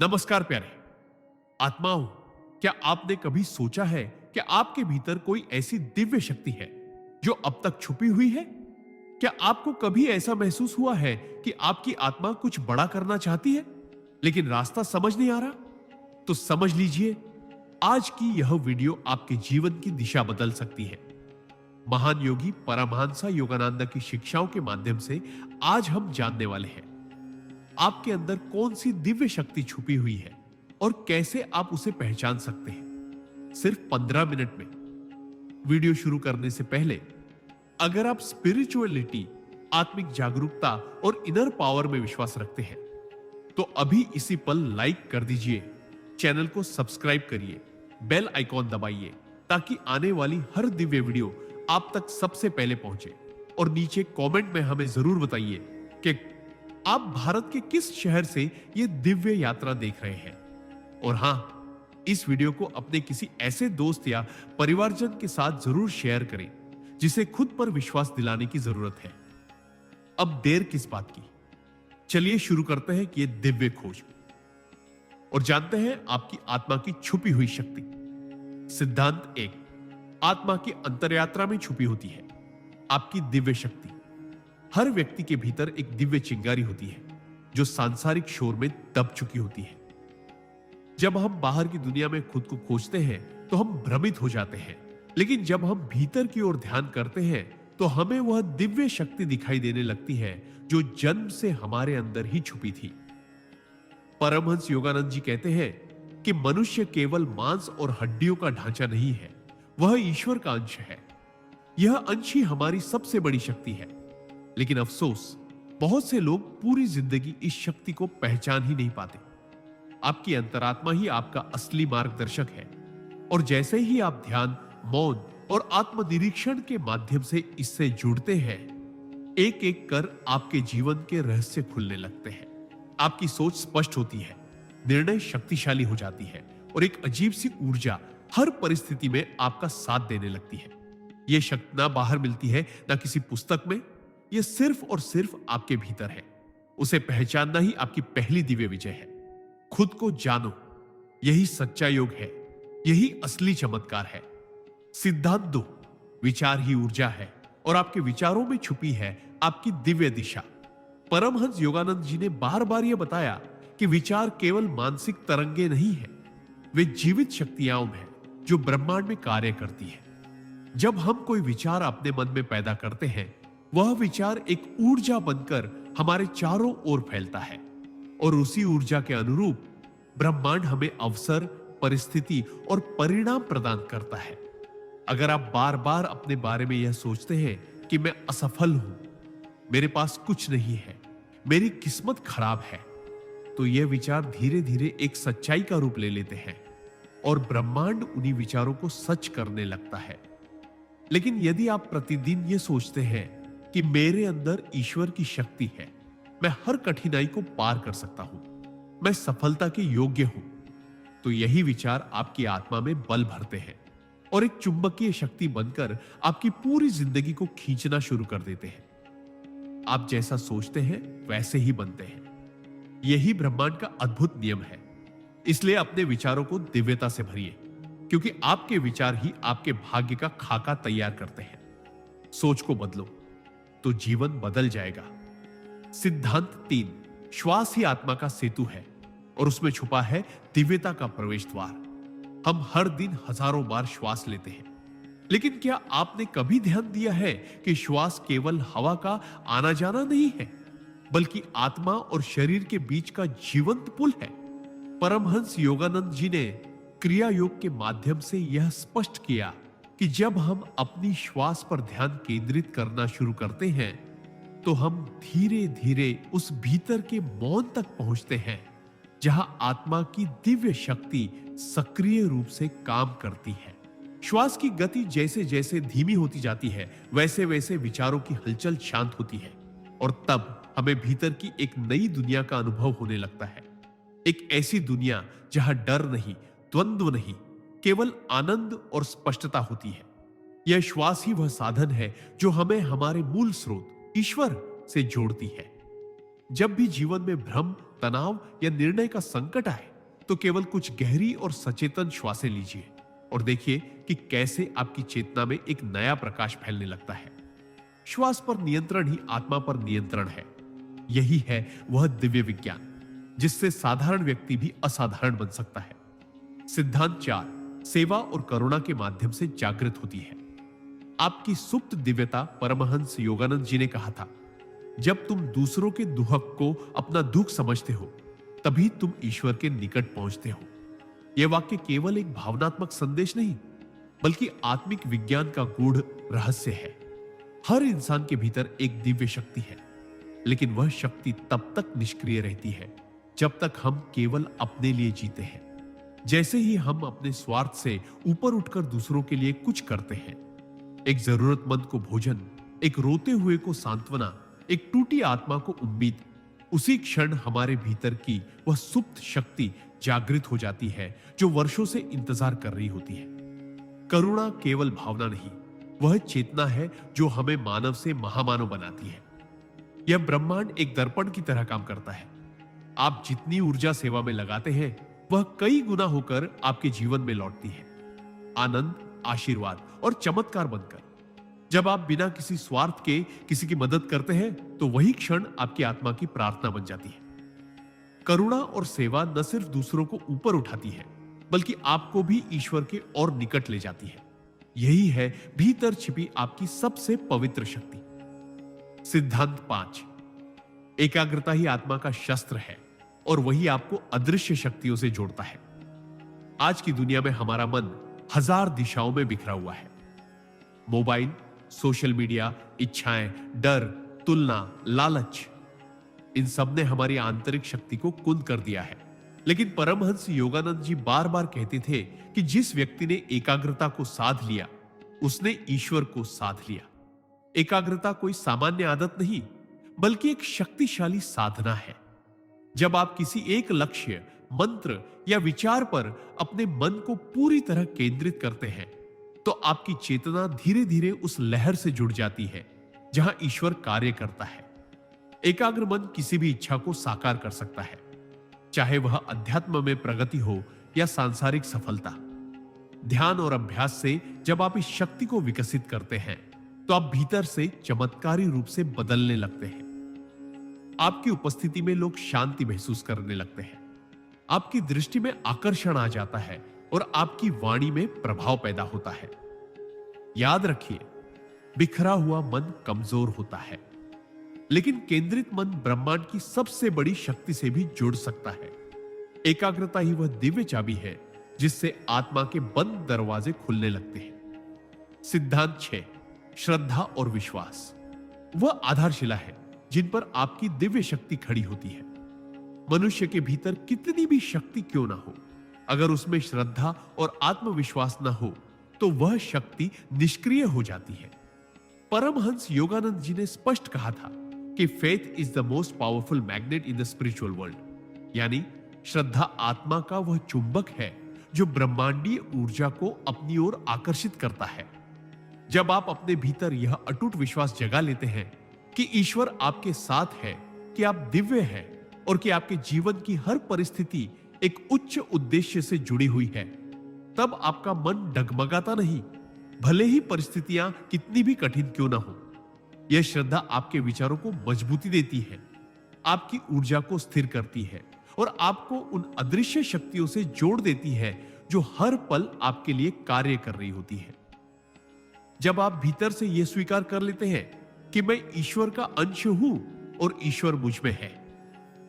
नमस्कार प्यारे आत्माओं, क्या आपने कभी सोचा है कि आपके भीतर कोई ऐसी दिव्य शक्ति है जो अब तक छुपी हुई है? क्या आपको कभी ऐसा महसूस हुआ है कि आपकी आत्मा कुछ बड़ा करना चाहती है लेकिन रास्ता समझ नहीं आ रहा? तो समझ लीजिए, आज की यह वीडियो आपके जीवन की दिशा बदल सकती है। महान योगी परमहंस योगानंद की शिक्षाओं के माध्यम से आज हम जानने वाले हैं आपके अंदर कौन सी दिव्य शक्ति छुपी हुई है और कैसे आप उसे पहचान सकते हैं, सिर्फ 15 मिनट में। वीडियो शुरू करने से पहले अगर आप स्पिरिचुअलिटी, आत्मिक जागरूकता और इनर पावर में विश्वास रखते हैं तो अभी इसी पल लाइक कर दीजिए, चैनल को सब्सक्राइब करिए, बेल आइकॉन दबाइए ताकि आने वाली हर दिव्य वीडियो आप तक सबसे पहले पहुंचे। और नीचे कमेंट में हमें जरूर बताइए कि आप भारत के किस शहर से यह दिव्य यात्रा देख रहे हैं। और हां, इस वीडियो को अपने किसी ऐसे दोस्त या परिवारजन के साथ जरूर शेयर करें जिसे खुद पर विश्वास दिलाने की जरूरत है। अब देर किस बात की, चलिए शुरू करते हैं कि यह दिव्य खोज और जानते हैं आपकी आत्मा की छुपी हुई शक्ति। सिद्धांत 1, आत्मा की अंतरयात्रा में छुपी होती है आपकी दिव्य शक्ति। हर व्यक्ति के भीतर एक दिव्य चिंगारी होती है जो सांसारिक शोर में दब चुकी होती है। जब हम बाहर की दुनिया में खुद को खोजते हैं तो हम भ्रमित हो जाते हैं, लेकिन जब हम भीतर की ओर ध्यान करते हैं तो हमें वह दिव्य शक्ति दिखाई देने लगती है जो जन्म से हमारे अंदर ही छुपी थी। परमहंस योगानंद जी कहते हैं कि मनुष्य केवल मांस और हड्डियों का ढांचा नहीं है, वह ईश्वर का अंश है। यह अंश ही हमारी सबसे बड़ी शक्ति है। लेकिन अफसोस, बहुत से लोग पूरी जिंदगी इस शक्ति को पहचान ही नहीं पाते। आपकी अंतरात्मा ही आपका असली मार्गदर्शक है और जैसे ही आप ध्यान, मौन और आत्मनिरीक्षण के माध्यम से इससे जुड़ते हैं, एक एक कर आपके जीवन के रहस्य खुलने लगते हैं। आपकी सोच स्पष्ट होती है, निर्णय शक्तिशाली हो जाती है और एक अजीब सी ऊर्जा हर परिस्थिति में आपका साथ देने लगती है। यह शक्ति ना बाहर मिलती है, ना किसी पुस्तक में, यह सिर्फ और सिर्फ आपके भीतर है। उसे पहचानना ही आपकी पहली दिव्य विजय है। खुद को जानो, यही सच्चा योग है, यही असली चमत्कार है। सिद्धांत 2, विचार ही ऊर्जा है और आपके विचारों में छुपी है आपकी दिव्य दिशा। परमहंस योगानंद जी ने बार बार यह बताया कि विचार केवल मानसिक तरंगे नहीं है, वे जीवित शक्तियां हैं जो ब्रह्मांड में कार्य करती है। जब हम कोई विचार अपने मन में पैदा करते हैं, वह विचार एक ऊर्जा बनकर हमारे चारों ओर फैलता है और उसी ऊर्जा के अनुरूप ब्रह्मांड हमें अवसर, परिस्थिति और परिणाम प्रदान करता है। अगर आप बार बार अपने बारे में यह सोचते हैं कि मैं असफल हूं, मेरे पास कुछ नहीं है, मेरी किस्मत खराब है, तो यह विचार धीरे धीरे एक सच्चाई का रूप ले लेते हैं और ब्रह्मांड उन्हीं विचारों को सच करने लगता है। लेकिन यदि आप प्रतिदिन यह सोचते हैं कि मेरे अंदर ईश्वर की शक्ति है, मैं हर कठिनाई को पार कर सकता हूं, मैं सफलता के योग्य हूं, तो यही विचार आपकी आत्मा में बल भरते हैं और एक चुंबकीय शक्ति बनकर आपकी पूरी जिंदगी को खींचना शुरू कर देते हैं। आप जैसा सोचते हैं वैसे ही बनते हैं। यही ब्रह्मांड का अद्भुत नियम है। इसलिए अपने विचारों को दिव्यता से भरिए, क्योंकि आपके विचार ही आपके भाग्य का खाका तैयार करते हैं। सोच को बदलो तो जीवन बदल जाएगा। सिद्धांत 3, श्वास ही आत्मा का सेतु है और उसमें छुपा है दिव्यता का प्रवेश द्वार। हम हर दिन हजारों बार श्वास लेते हैं, लेकिन क्या आपने कभी ध्यान दिया है कि श्वास केवल हवा का आना जाना नहीं है, बल्कि आत्मा और शरीर के बीच का जीवंत पुल है। परमहंस योगानंद जी ने क्रिया योग के माध्यम से यह स्पष्ट किया कि जब हम अपनी श्वास पर ध्यान केंद्रित करना शुरू करते हैं तो हम धीरे धीरे उस भीतर के मौन तक पहुंचते हैं जहां आत्मा की दिव्य शक्ति सक्रिय रूप से काम करती है। श्वास की गति जैसे जैसे धीमी होती जाती है, वैसे वैसे विचारों की हलचल शांत होती है और तब हमें भीतर की एक नई दुनिया का अनुभव होने लगता है। एक ऐसी दुनिया जहां डर नहीं, द्वंद्व नहीं, केवल आनंद और स्पष्टता होती है। यह श्वास ही वह साधन है जो हमें हमारे मूल स्रोत ईश्वर से जोड़ती है। जब भी जीवन में भ्रम, तनाव या निर्णय का संकट आए, तो केवल कुछ गहरी और सचेतन श्वासें लीजिए और देखिए कि कैसे आपकी चेतना में एक नया प्रकाश फैलने लगता है। श्वास पर नियंत्रण ही आत्मा पर नियंत्रण है। यही है वह दिव्य विज्ञान जिससे साधारण व्यक्ति भी असाधारण बन सकता है। सिद्धांत 4 सेवा और करुणा के माध्यम से जागृत होती है। आपकी सुप्त दिव्यता, परमहंस योगानंद जी ने कहा था, जब तुम दूसरों के दुख को अपना दुख समझते हो तभी तुम ईश्वर के निकट पहुंचते हो। यह वाक्य केवल एक भावनात्मक संदेश नहीं बल्कि आत्मिक विज्ञान का गूढ़ रहस्य है। हर इंसान के भीतर एक दिव्य शक्ति है, लेकिन वह शक्ति तब तक निष्क्रिय रहती है जब तक हम केवल अपने लिए जीते हैं। जैसे ही हम अपने स्वार्थ से ऊपर उठकर दूसरों के लिए कुछ करते हैं, एक जरूरतमंद को भोजन, एक रोते हुए को सांत्वना, एक टूटी आत्मा को उम्मीद, उसी क्षण हमारे भीतर की वह सुप्त शक्ति जागृत हो जाती है जो वर्षों से इंतजार कर रही होती है। करुणा केवल भावना नहीं, वह चेतना है जो हमें मानव से महामानव बनाती है। यह ब्रह्मांड एक दर्पण की तरह काम करता है। आप जितनी ऊर्जा सेवा में लगाते हैं वह कई गुना होकर आपके जीवन में लौटती है, आनंद, आशीर्वाद और चमत्कार बनकर। जब आप बिना किसी स्वार्थ के किसी की मदद करते हैं तो वही क्षण आपकी आत्मा की प्रार्थना बन जाती है। करुणा और सेवा न सिर्फ दूसरों को ऊपर उठाती है बल्कि आपको भी ईश्वर के और निकट ले जाती है। यही है भीतर छिपी आपकी सबसे पवित्र शक्ति। सिद्धांत 5 एकाग्रता ही आत्मा का शस्त्र है और वही आपको अदृश्य शक्तियों से जोड़ता है। आज की दुनिया में हमारा मन हजार दिशाओं में बिखरा हुआ है। मोबाइल, सोशल मीडिया, इच्छाएं, डर, तुलना, लालच, इन सब ने हमारी आंतरिक शक्ति को कुंद कर दिया है। लेकिन परमहंस योगानंद जी बार बार कहते थे कि जिस व्यक्ति ने एकाग्रता को साध लिया उसने ईश्वर को साध लिया। एकाग्रता कोई सामान्य आदत नहीं बल्कि एक शक्तिशाली साधना है। जब आप किसी एक लक्ष्य, मंत्र या विचार पर अपने मन को पूरी तरह केंद्रित करते हैं तो आपकी चेतना धीरे धीरे उस लहर से जुड़ जाती है जहां ईश्वर कार्य करता है। एकाग्र मन किसी भी इच्छा को साकार कर सकता है, चाहे वह अध्यात्म में प्रगति हो या सांसारिक सफलता। ध्यान और अभ्यास से जब आप इस शक्ति को विकसित करते हैं तो आप भीतर से चमत्कारी रूप से बदलने लगते हैं। आपकी उपस्थिति में लोग शांति महसूस करने लगते हैं, आपकी दृष्टि में आकर्षण आ जाता है और आपकी वाणी में प्रभाव पैदा होता है। याद रखिए, बिखरा हुआ मन कमजोर होता है, लेकिन केंद्रित मन ब्रह्मांड की सबसे बड़ी शक्ति से भी जुड़ सकता है। एकाग्रता ही वह दिव्य चाबी है जिससे आत्मा के बंद दरवाजे खुलने लगते हैं। सिद्धांत 6 श्रद्धा और विश्वास वह आधारशिला है जिन पर आपकी दिव्य शक्ति खड़ी होती है। मनुष्य के भीतर कितनी भी शक्ति क्यों ना हो, अगर उसमें श्रद्धा और आत्मविश्वास न हो तो वह शक्ति निष्क्रिय हो जाती है। परमहंस योगानंद जी ने स्पष्ट कहा था कि faith is the most powerful magnet in the spiritual world, यानी श्रद्धा आत्मा का वह चुंबक है जो ब्रह्मांडीय ऊर्जा को अपनी ओर आकर्षित करता है। जब आप अपने भीतर यह अटूट विश्वास जगा लेते हैं कि ईश्वर आपके साथ है, कि आप दिव्य हैं और कि आपके जीवन की हर परिस्थिति एक उच्च उद्देश्य से जुड़ी हुई है, तब आपका मन डगमगाता नहीं, भले ही परिस्थितियां कितनी भी कठिन क्यों ना हो। यह श्रद्धा आपके विचारों को मजबूती देती है, आपकी ऊर्जा को स्थिर करती है और आपको उन अदृश्य शक्तियों से जोड़ देती है जो हर पल आपके लिए कार्य कर रही होती है। जब आप भीतर से यह स्वीकार कर लेते हैं कि मैं ईश्वर का अंश हूं और ईश्वर मुझ में है,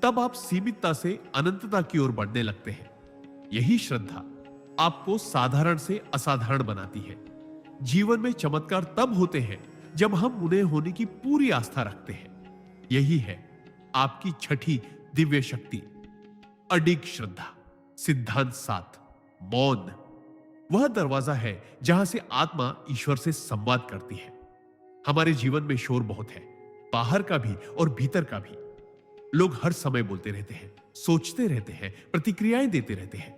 तब आप सीमितता से अनंतता की ओर बढ़ने लगते हैं। यही श्रद्धा आपको साधारण से असाधारण बनाती है। जीवन में चमत्कार तब होते हैं जब हम उन्हें होने की पूरी आस्था रखते हैं। यही है आपकी छठी दिव्य शक्ति, अडिग श्रद्धा। सिद्धांत 7 मौन वह दरवाजा है जहां से आत्मा ईश्वर से संवाद करती है। हमारे जीवन में शोर बहुत है, बाहर का भी और भीतर का भी। लोग हर समय बोलते रहते हैं, सोचते रहते हैं, प्रतिक्रियाएं देते रहते हैं।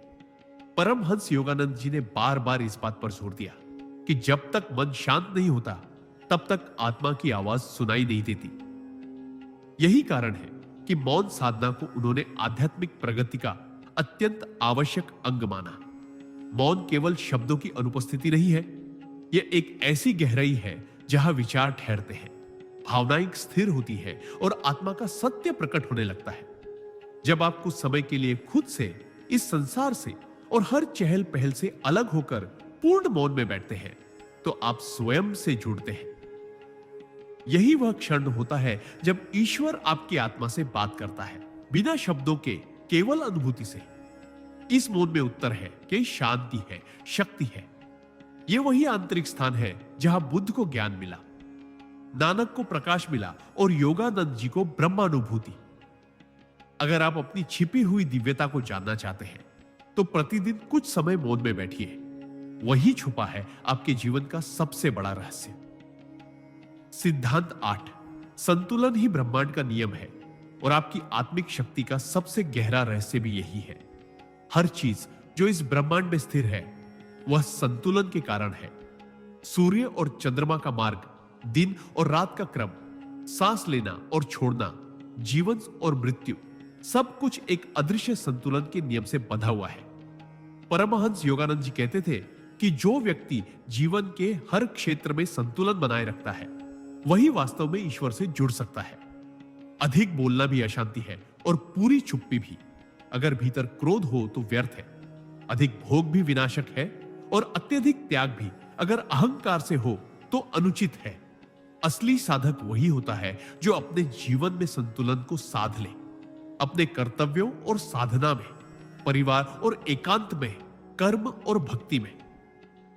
परमहंस योगानंद जी ने बार बार इस बात पर जोर दिया कि जब तक मन शांत नहीं होता तब तक आत्मा की आवाज सुनाई नहीं देती। यही कारण है कि मौन साधना को उन्होंने आध्यात्मिक प्रगति का अत्यंत आवश्यक अंग माना। मौन केवल शब्दों की अनुपस्थिति नहीं है, यह एक ऐसी गहराई है जहां विचार ठहरते हैं, भावनाएं स्थिर होती है और आत्मा का सत्य प्रकट होने लगता है। जब आप कुछ समय के लिए खुद से, इस संसार से और हर चहल पहल से अलग होकर पूर्ण मौन में बैठते हैं, तो आप स्वयं से जुड़ते हैं। यही वह क्षण होता है जब ईश्वर आपकी आत्मा से बात करता है, बिना शब्दों के, केवल अनुभूति से। इस मौन में उत्तर है कि शांति है, शक्ति है। यह वही आंतरिक स्थान है जहां बुद्ध को ज्ञान मिला, नानक को प्रकाश मिला और योगानंद जी को ब्रह्मानुभूति। अगर आप अपनी छिपी हुई दिव्यता को जानना चाहते हैं, तो प्रतिदिन कुछ समय मौन में बैठिए। वही छुपा है आपके जीवन का सबसे बड़ा रहस्य। सिद्धांत 8, संतुलन ही ब्रह्मांड का नियम है और आपकी आत्मिक शक्ति का सबसे गहरा रहस्य भी यही है। हर चीज जो इस ब्रह्मांड में स्थिर है, वह संतुलन के कारण है। सूर्य और चंद्रमा का मार्ग, दिन और रात का क्रम, सांस लेना और छोड़ना, जीवन और मृत्यु, सब कुछ एक अदृश्य संतुलन के नियम से बंधा हुआ है। परमहंस योगानंद जी कहते थे कि जो व्यक्ति जीवन के हर क्षेत्र में संतुलन बनाए रखता है, वही वास्तव में ईश्वर से जुड़ सकता है। अधिक बोलना भी अशांति है और पूरी चुप्पी भी। अगर भीतर क्रोध हो तो व्यर्थ है। अधिक भोग भी विनाशक है और अत्यधिक त्याग भी अगर अहंकार से हो तो अनुचित है। असली साधक वही होता है जो अपने जीवन में संतुलन को साध ले, अपने कर्तव्यों और साधना में, परिवार और एकांत में, कर्म और भक्ति में।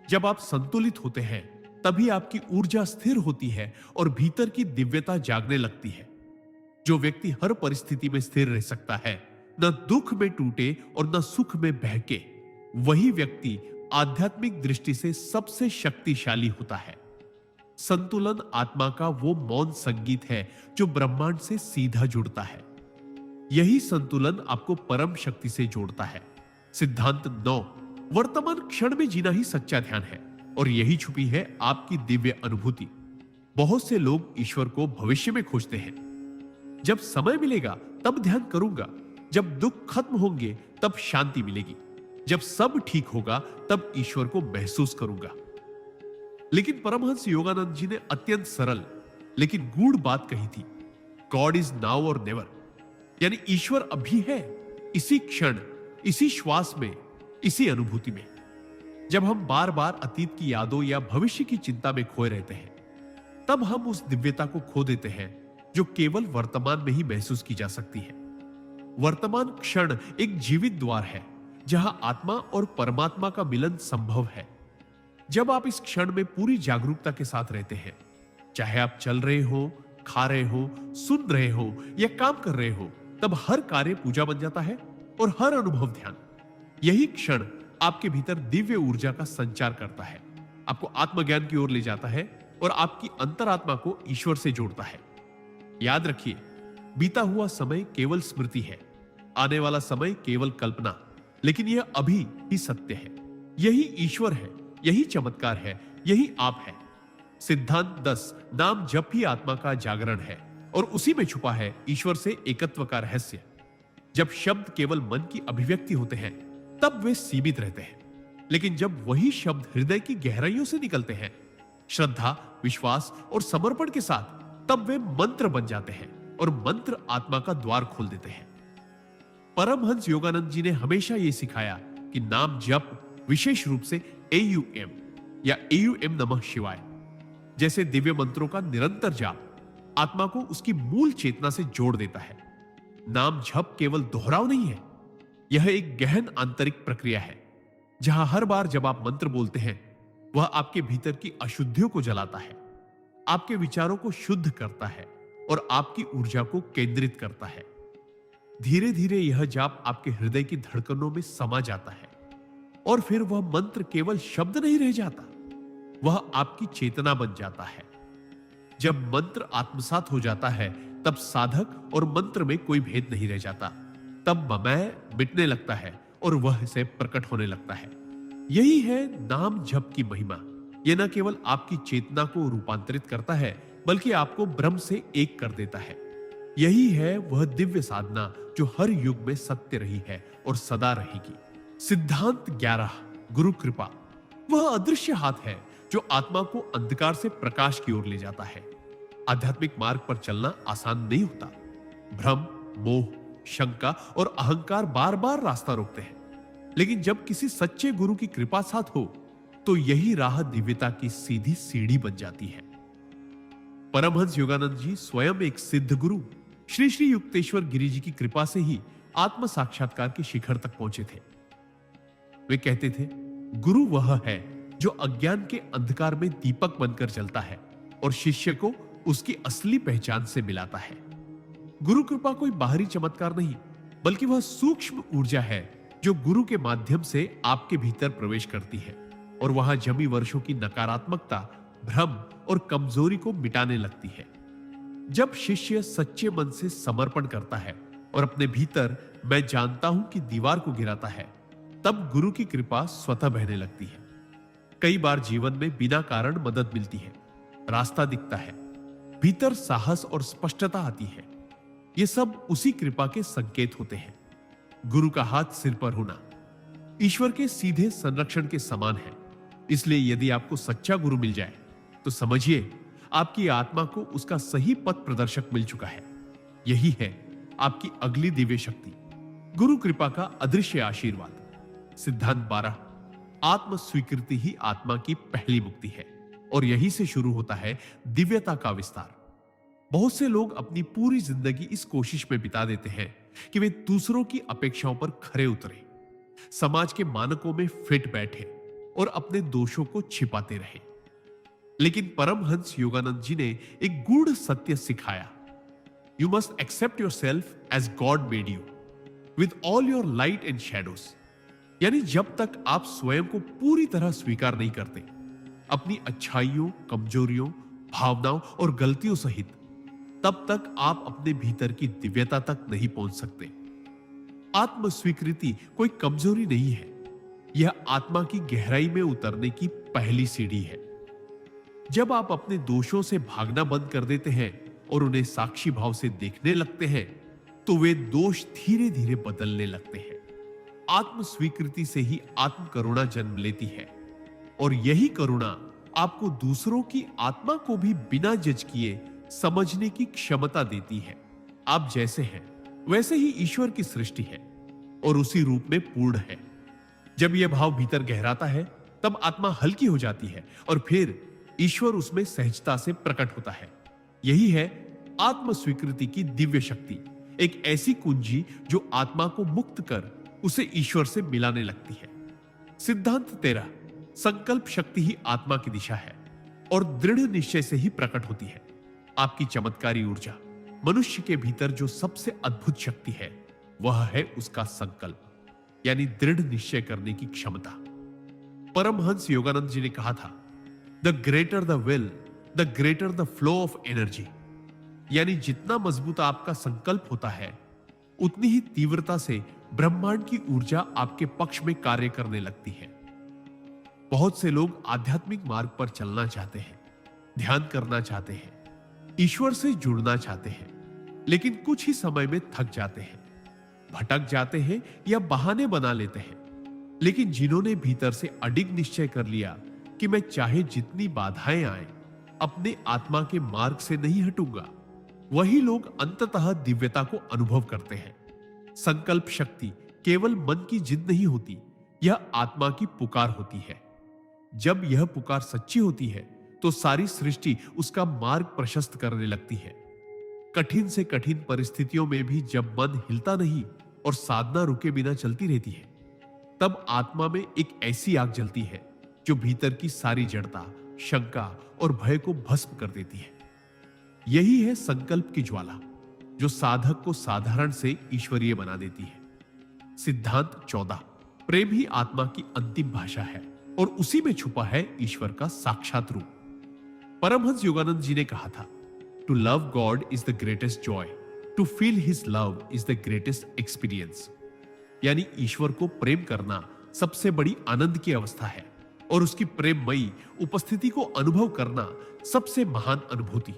जब आप संतुलित होते हैं, तभी आपकी ऊर्जा स्थिर होती है और भीतर की दिव्यता जागने लगती है। जो व्यक्ति हर परिस्थिति में स्थिर रह सकता है, न दुख में टूटे और न सुख में बहके, वही व्यक्ति आध्यात्मिक दृष्टि से सबसे शक्तिशाली होता है। संतुलन आत्मा का वो मौन संगीत है जो ब्रह्मांड से सीधा जुड़ता है। यही संतुलन आपको परम शक्ति से जोड़ता है। सिद्धांत 9, वर्तमान क्षण में जीना ही सच्चा ध्यान है और यही छुपी है आपकी दिव्य अनुभूति। बहुत से लोग ईश्वर को भविष्य में खोजते हैं। जब समय मिलेगा तब ध्यान करूंगा, जब दुख खत्म होंगे तब शांति मिलेगी, जब सब ठीक होगा तब ईश्वर को महसूस करूंगा। लेकिन परमहंस योगानंद जी ने अत्यंत सरल लेकिन गूढ़ बात कही थी, गॉड इज नाउ और नेवर। यानी ईश्वर अभी है, इसी क्षण, इसी श्वास में, इसी अनुभूति में। जब हम बार बार अतीत की यादों या भविष्य की चिंता में खोए रहते हैं, तब हम उस दिव्यता को खो देते हैं जो केवल वर्तमान में ही महसूस की जा सकती है। वर्तमान क्षण एक जीवित द्वार है जहां आत्मा और परमात्मा का मिलन संभव है। जब आप इस क्षण में पूरी जागरूकता के साथ रहते हैं, चाहे आप चल रहे हो, खा रहे हो, सुन रहे हो या काम कर रहे हो, तब हर कार्य पूजा बन जाता है और हर अनुभव ध्यान। यही क्षण आपके भीतर दिव्य ऊर्जा का संचार करता है, आपको आत्मज्ञान की ओर ले जाता है और आपकी अंतरात्मा को ईश्वर से जोड़ता है। याद रखिए, बीता हुआ समय केवल स्मृति है, आने वाला समय केवल कल्पना, लेकिन यह अभी ही सत्य है। यही ईश्वर है, यही चमत्कार है, यही आप है। सिद्धांत 10, नाम जप ही आत्मा का जागरण है और उसी में छुपा है ईश्वर से एकत्व का रहस्य। जब शब्द केवल मन की अभिव्यक्ति होते हैं, तब वे सीमित रहते हैं, लेकिन जब वही शब्द हृदय की गहराइयों से निकलते हैं, श्रद्धा, विश्वास और समर्पण के साथ, तब वे मंत्र बन जाते हैं और मंत्र आत्मा का द्वार खोल देते हैं। परमहंस योगानंद जी ने हमेशा यह सिखाया कि नाम जप, विशेष रूप से AUM या AUM नमः शिवाय जैसे दिव्य मंत्रों का निरंतर जाप, आत्मा को उसकी मूल चेतना से जोड़ देता है। नाम जप केवल दोहराव नहीं है, यह एक गहन आंतरिक प्रक्रिया है जहां हर बार जब आप मंत्र बोलते हैं, वह आपके भीतर की अशुद्धियों को जलाता है, आपके विचारों को शुद्ध करता है और आपकी ऊर्जा को केंद्रित करता है। धीरे धीरे यह जाप आपके हृदय की धड़कनों में समा जाता है और फिर वह मंत्र केवल शब्द नहीं रह जाता, वह आपकी चेतना बन जाता है। जब मंत्र आत्मसात हो जाता है, तब साधक और मंत्र में कोई भेद नहीं रह जाता। तब मैं मिटने लगता है और वह से प्रकट होने लगता है। यही है नाम जप की महिमा। यह न केवल आपकी चेतना को रूपांतरित करता है, बल्कि आपको ब्रह्म से एक कर देता है। यही है वह दिव्य साधना जो हर युग में सत्य रही है और सदा रहेगी। सिद्धांत 11, गुरु कृपा। वह अदृश्य हाथ है जो आत्मा को अंधकार से प्रकाश की ओर ले जाता है। आध्यात्मिक मार्ग पर चलना आसान नहीं होता। भ्रम, मोह, शंका और अहंकार बार बार रास्ता रोकते हैं, लेकिन जब किसी सच्चे गुरु की कृपा साथ हो तो यही राह दिव्यता की सीधी सीढ़ी बन जाती है। परमहंस योगानंद जी स्वयं एक सिद्ध गुरु श्री श्री युक्तेश्वर गिरि जी की कृपा से ही आत्म साक्षात्कार के शिखर तक पहुंचे थे। वे कहते थे, गुरु वह है जो अज्ञान के अंधकार में दीपक बनकर चलता है और शिष्य को उसकी असली पहचान से मिलाता है। गुरु कृपा कोई बाहरी चमत्कार नहीं, बल्कि वह सूक्ष्म ऊर्जा है जो गुरु के माध्यम से आपके भीतर प्रवेश करती है और वहां जमी वर्षों की नकारात्मकता, भ्रम और कमजोरी को मिटाने लगती है। जब शिष्य सच्चे मन से समर्पण करता है और अपने भीतर मैं जानता हूं कि दीवार को गिराता है, तब गुरु की कृपा स्वतः बहने लगती है। कई बार जीवन में बिना कारण मदद मिलती है, रास्ता दिखता है, भीतर साहस और स्पष्टता आती है। ये सब उसी कृपा के संकेत होते हैं। गुरु का हाथ सिर पर होना ईश्वर के सीधे संरक्षण के समान है। इसलिए यदि आपको सच्चा गुरु मिल जाए तो समझिए आपकी आत्मा को उसका सही पथ प्रदर्शक मिल चुका है। यही है आपकी अगली दिव्य शक्ति, गुरु कृपा का अदृश्य आशीर्वाद। सिद्धांत 12, आत्म स्वीकृति ही आत्मा की पहली मुक्ति है और यही से शुरू होता है दिव्यता का विस्तार। बहुत से लोग अपनी पूरी जिंदगी इस कोशिश में बिता देते हैं कि वे दूसरों की अपेक्षाओं पर खरे उतरे, समाज के मानकों में फिट बैठे और अपने दोषों को छिपाते रहे। लेकिन परमहंस योगानंद जी ने एक गूढ़ सत्य सिखाया, you must accept yourself as God made you with all your light and shadows. यानी जब तक आप स्वयं को पूरी तरह स्वीकार नहीं करते, अपनी अच्छाइयों, कमजोरियों, भावनाओं और गलतियों सहित, तब तक आप अपने भीतर की दिव्यता तक नहीं पहुंच सकते। आत्म स्वीकृति कोई कमजोरी नहीं है, यह आत्मा की गहराई में उतरने की पहली सीढ़ी है। जब आप अपने दोषों से भागना बंद कर देते हैं और उन्हें साक्षी भाव से देखने लगते हैं, तो वे दोष धीरे धीरे बदलने लगते हैं। आत्म स्वीकृति से ही आत्म करुणा जन्म लेती है और यही करुणा आपको दूसरों की आत्मा को भी बिना जज किए समझने की क्षमता देती है। आप जैसे हैं वैसे ही ईश्वर की सृष्टि है और उसी रूप में पूर्ण है। जब यह भाव भीतर गहराता है, तब आत्मा हल्की हो जाती है और फिर ईश्वर उसमें सहजता से प्रकट होता है। यही है आत्म स्वीकृति की दिव्य शक्ति, एक ऐसी कुंजी जो आत्मा को मुक्त कर उसे ईश्वर से मिलाने लगती है। सिद्धांत 13, संकल्प शक्ति ही आत्मा की दिशा है और दृढ़ निश्चय से ही प्रकट होती है। आपकी चमत्कारी ऊर्जा, मनुष्य के भीतर जो सबसे अद्भुत शक्ति है, वह है उसका संकल्प, यानी दृढ़ निश्चय करने की क्षमता। परमहंस योगानंद जी ने कहा था, the greater the will, the greater the flow of energy. यानी जितना मजबूत आपका संकल्प होता है, उतनी ही तीव्रता से ब्रह्मांड की ऊर्जा आपके पक्ष में कार्य करने लगती है। बहुत से लोग आध्यात्मिक मार्ग पर चलना चाहते हैं, ध्यान करना चाहते हैं, ईश्वर से जुड़ना चाहते हैं, लेकिन कुछ ही समय में थक जाते हैं, भटक जाते हैं या बहाने बना लेते हैं। लेकिन जिन्होंने भीतर से अडिग निश्चय कर लिया कि मैं चाहे जितनी बाधाएं आए, अपने आत्मा के मार्ग से नहीं हटूंगा, वही लोग अंततः दिव्यता को अनुभव करते हैं। संकल्प शक्ति केवल मन की जिद नहीं होती, यह आत्मा की पुकार होती है। जब यह पुकार सच्ची होती है तो सारी सृष्टि उसका मार्ग प्रशस्त करने लगती है। कठिन से कठिन परिस्थितियों में भी जब मन हिलता नहीं और साधना रुके बिना चलती रहती है, तब आत्मा में एक ऐसी आग जलती है जो भीतर की सारी जड़ता, शंका और भय को भस्म कर देती है। यही है संकल्प की ज्वाला जो साधक को साधारण से ईश्वरीय बना देती है। सिद्धांत 14, प्रेम ही आत्मा की अंतिम भाषा है और उसी में छुपा है ईश्वर का साक्षात रूप। परमहंस योगानंद जी ने कहा था, to love God is the greatest joy, to feel his love is the greatest experience. यानी ईश्वर को प्रेम करना सबसे बड़ी आनंद की अवस्था है और उसकी प्रेममयी उपस्थिति को अनुभव करना सबसे महान अनुभूति।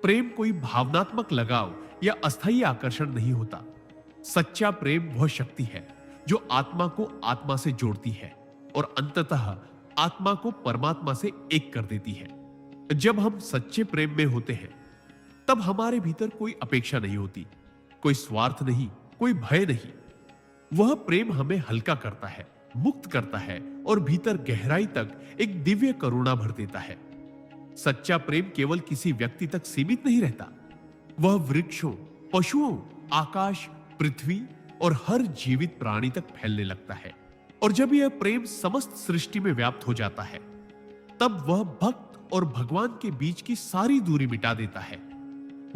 प्रेम कोई भावनात्मक लगाव या अस्थायी आकर्षण नहीं होता। सच्चा प्रेम वह शक्ति है जो आत्मा को आत्मा से जोड़ती है और अंततः आत्मा को परमात्मा से एक कर देती है। जब हम सच्चे प्रेम में होते हैं तब हमारे भीतर कोई अपेक्षा नहीं होती, कोई स्वार्थ नहीं, कोई भय नहीं। वह प्रेम हमें हल्का करता है, मुक्त करता है और भीतर गहराई तक एक दिव्य करुणा भर देता है। सच्चा प्रेम केवल किसी व्यक्ति तक सीमित नहीं रहता, वह वृक्षों, पशुओं, आकाश, पृथ्वी और हर जीवित प्राणी तक फैलने लगता है। और जब यह प्रेम समस्त सृष्टि में व्याप्त हो जाता है तब वह भक्त और भगवान के बीच की सारी दूरी मिटा देता है।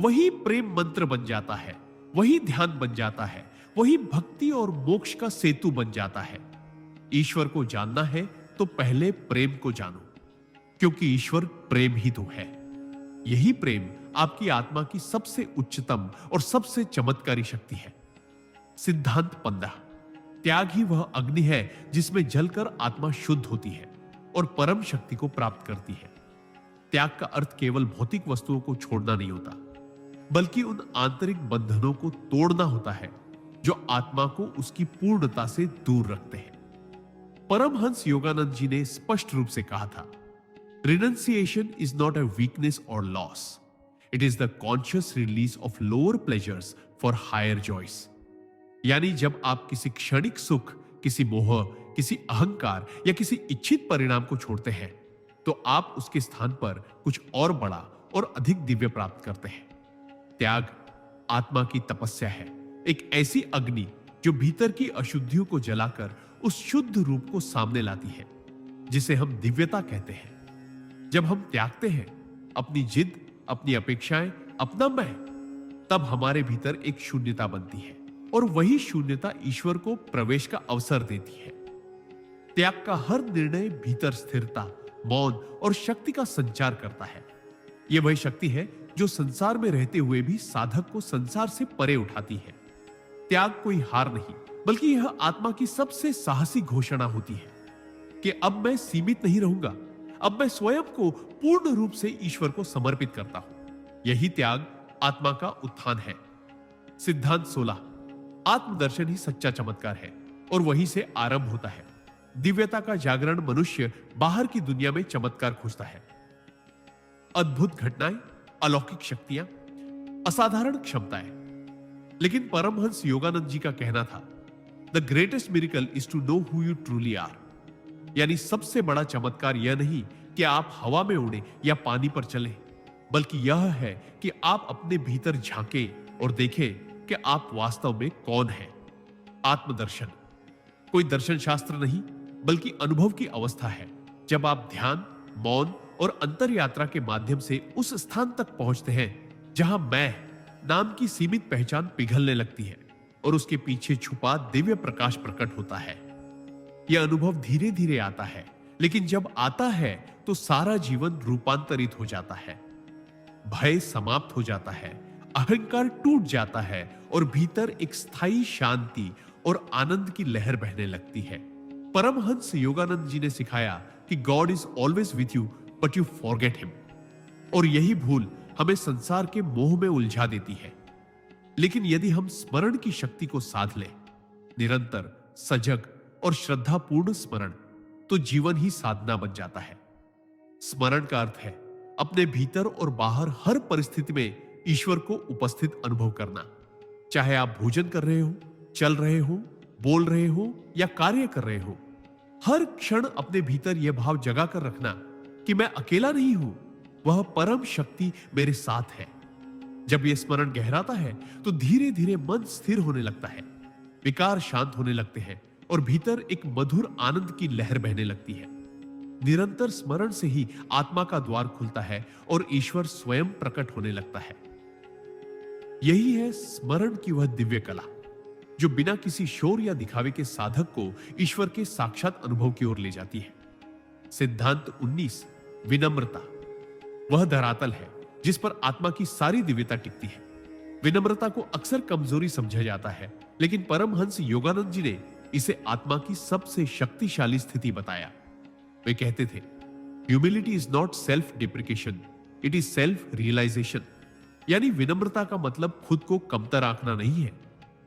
वही प्रेम मंत्र बन जाता है, वही ध्यान बन जाता है, वही भक्ति और मोक्ष का सेतु बन जाता है। ईश्वर को जानना है तो पहले प्रेम को जानो, क्योंकि ईश्वर प्रेम ही तो है। यही प्रेम आपकी आत्मा की सबसे उच्चतम और सबसे चमत्कारी शक्ति है। सिद्धांत 15। त्याग ही वह अग्नि है जिसमें जलकर आत्मा शुद्ध होती है और परम शक्ति को प्राप्त करती है। त्याग का अर्थ केवल भौतिक वस्तुओं को छोड़ना नहीं होता, बल्कि उन आंतरिक बंधनों को तोड़ना होता है जो आत्मा को उसकी पूर्णता से दूर रखते हैं। परमहंस योगानंद जी ने स्पष्ट रूप से कहा था, renunciation is not a weakness और loss, it is the conscious release of lower pleasures for higher joys. यानी जब आप किसी क्षणिक सुख, किसी मोह, किसी अहंकार या किसी इच्छित परिणाम को छोड़ते हैं तो आप उसके स्थान पर कुछ और बड़ा और अधिक दिव्य प्राप्त करते हैं। त्याग आत्मा की तपस्या है, एक ऐसी अग्नि जो भीतर की अशुद्धियों को जलाकर उस शुद्ध रूप को सामने लाती है, जिसे हम दिव्यता कहते हैं। जब हम त्यागते हैं अपनी जिद, अपनी अपेक्षाएं, अपना मैं, तब हमारे भीतर एक शून्यता बनती है और वही शून्यता ईश्वर को प्रवेश का अवसर देती है। त्याग का हर निर्णय भीतर स्थिरता, मौन और शक्ति का संचार करता है। यह वही शक्ति है जो संसार में रहते हुए भी साधक को संसार से परे उठाती है। त्याग कोई हार नहीं, बल्कि यह आत्मा की सबसे साहसी घोषणा होती है कि अब मैं सीमित नहीं रहूंगा, अब मैं स्वयं को पूर्ण रूप से ईश्वर को समर्पित करता हूं। यही त्याग आत्मा का उत्थान है। सिद्धांत 16। आत्मदर्शन ही सच्चा चमत्कार है और वहीं से आरंभ होता है। दिव्यता का जागरण मनुष्य बाहर की दुनिया में चमत्कार खोजता है। अद्भुत घटनाएं, अलौकिक शक्तियां, असाधारण क्षमताएं। लेकिन परमहंस योगानंद जी का कहना था, the greatest miracle is to know who you truly are. यानी सबसे बड़ा चमत्कार यह नहीं कि आप हवा में उड़े या पानी पर चलें, बल्कि यह है कि आप अपने भीतर झांकें और देखें कि आप वास्तव में कौन हैं। आत्मदर्शन कोई दर्शन शास्त्र नहीं, बल्कि अनुभव की अवस्था है, जब आप ध्यान, मौन और अंतर यात्रा के माध्यम से उस स्थान तक पहुंचते हैं जहां मैं नाम की सीमित पहचान पिघलने लगती है और उसके पीछे छुपा दिव्य प्रकाश प्रकट होता है। यह अनुभव धीरे धीरे आता है, लेकिन जब आता है तो सारा जीवन रूपांतरित हो जाता है। भय समाप्त हो जाता है, अहंकार टूट जाता है और भीतर एक स्थायी शांति और आनंद की लहर बहने लगती है। परमहंस योगानंद जी ने सिखाया कि God is always with you but you forget him. और यही भूल हमें संसार के मोह में उलझा देती है। लेकिन यदि हम स्मरण की शक्ति को साध लें, निरंतर, सजग और श्रद्धापूर्ण स्मरण, तो जीवन ही साधना बन जाता है। स्मरण का अर्थ है अपने भीतर और बाहर हर परिस्थिति में ईश्वर को उपस्थित अनुभव करना। चाहे आप भोजन कर रहे हो, चल रहे हो, बोल रहे हो या कार्य कर रहे हो, हर क्षण अपने भीतर यह भाव जगा कर रखना कि मैं अकेला नहीं हूं, वह परम शक्ति मेरे साथ है। जब यह स्मरण गहराता है तो धीरे धीरे मन स्थिर होने लगता है, विकार शांत होने लगते हैं और भीतर एक मधुर आनंद की लहर बहने लगती है। निरंतर स्मरण से ही आत्मा का द्वार खुलता है और ईश्वर स्वयं प्रकट होने लगता है। यही है स्मरण की वह दिव्य कला जो बिना किसी शोर या दिखावे के साधक को ईश्वर के साक्षात अनुभव की ओर ले जाती है। सिद्धांत 19। विनम्रता वह धरातल है जिस पर आत्मा की सारी दिव्यता टिकती है। विनम्रता को अक्सर कमजोरी समझा जाता है, लेकिन परमहंस योगानंद जी ने इसे आत्मा की सबसे शक्तिशाली स्थिति बताया। वे कहते थे, humility is not self deprecation, it is self realisation. यानी विनम्रता का मतलब खुद को कमतर आंकना नहीं है,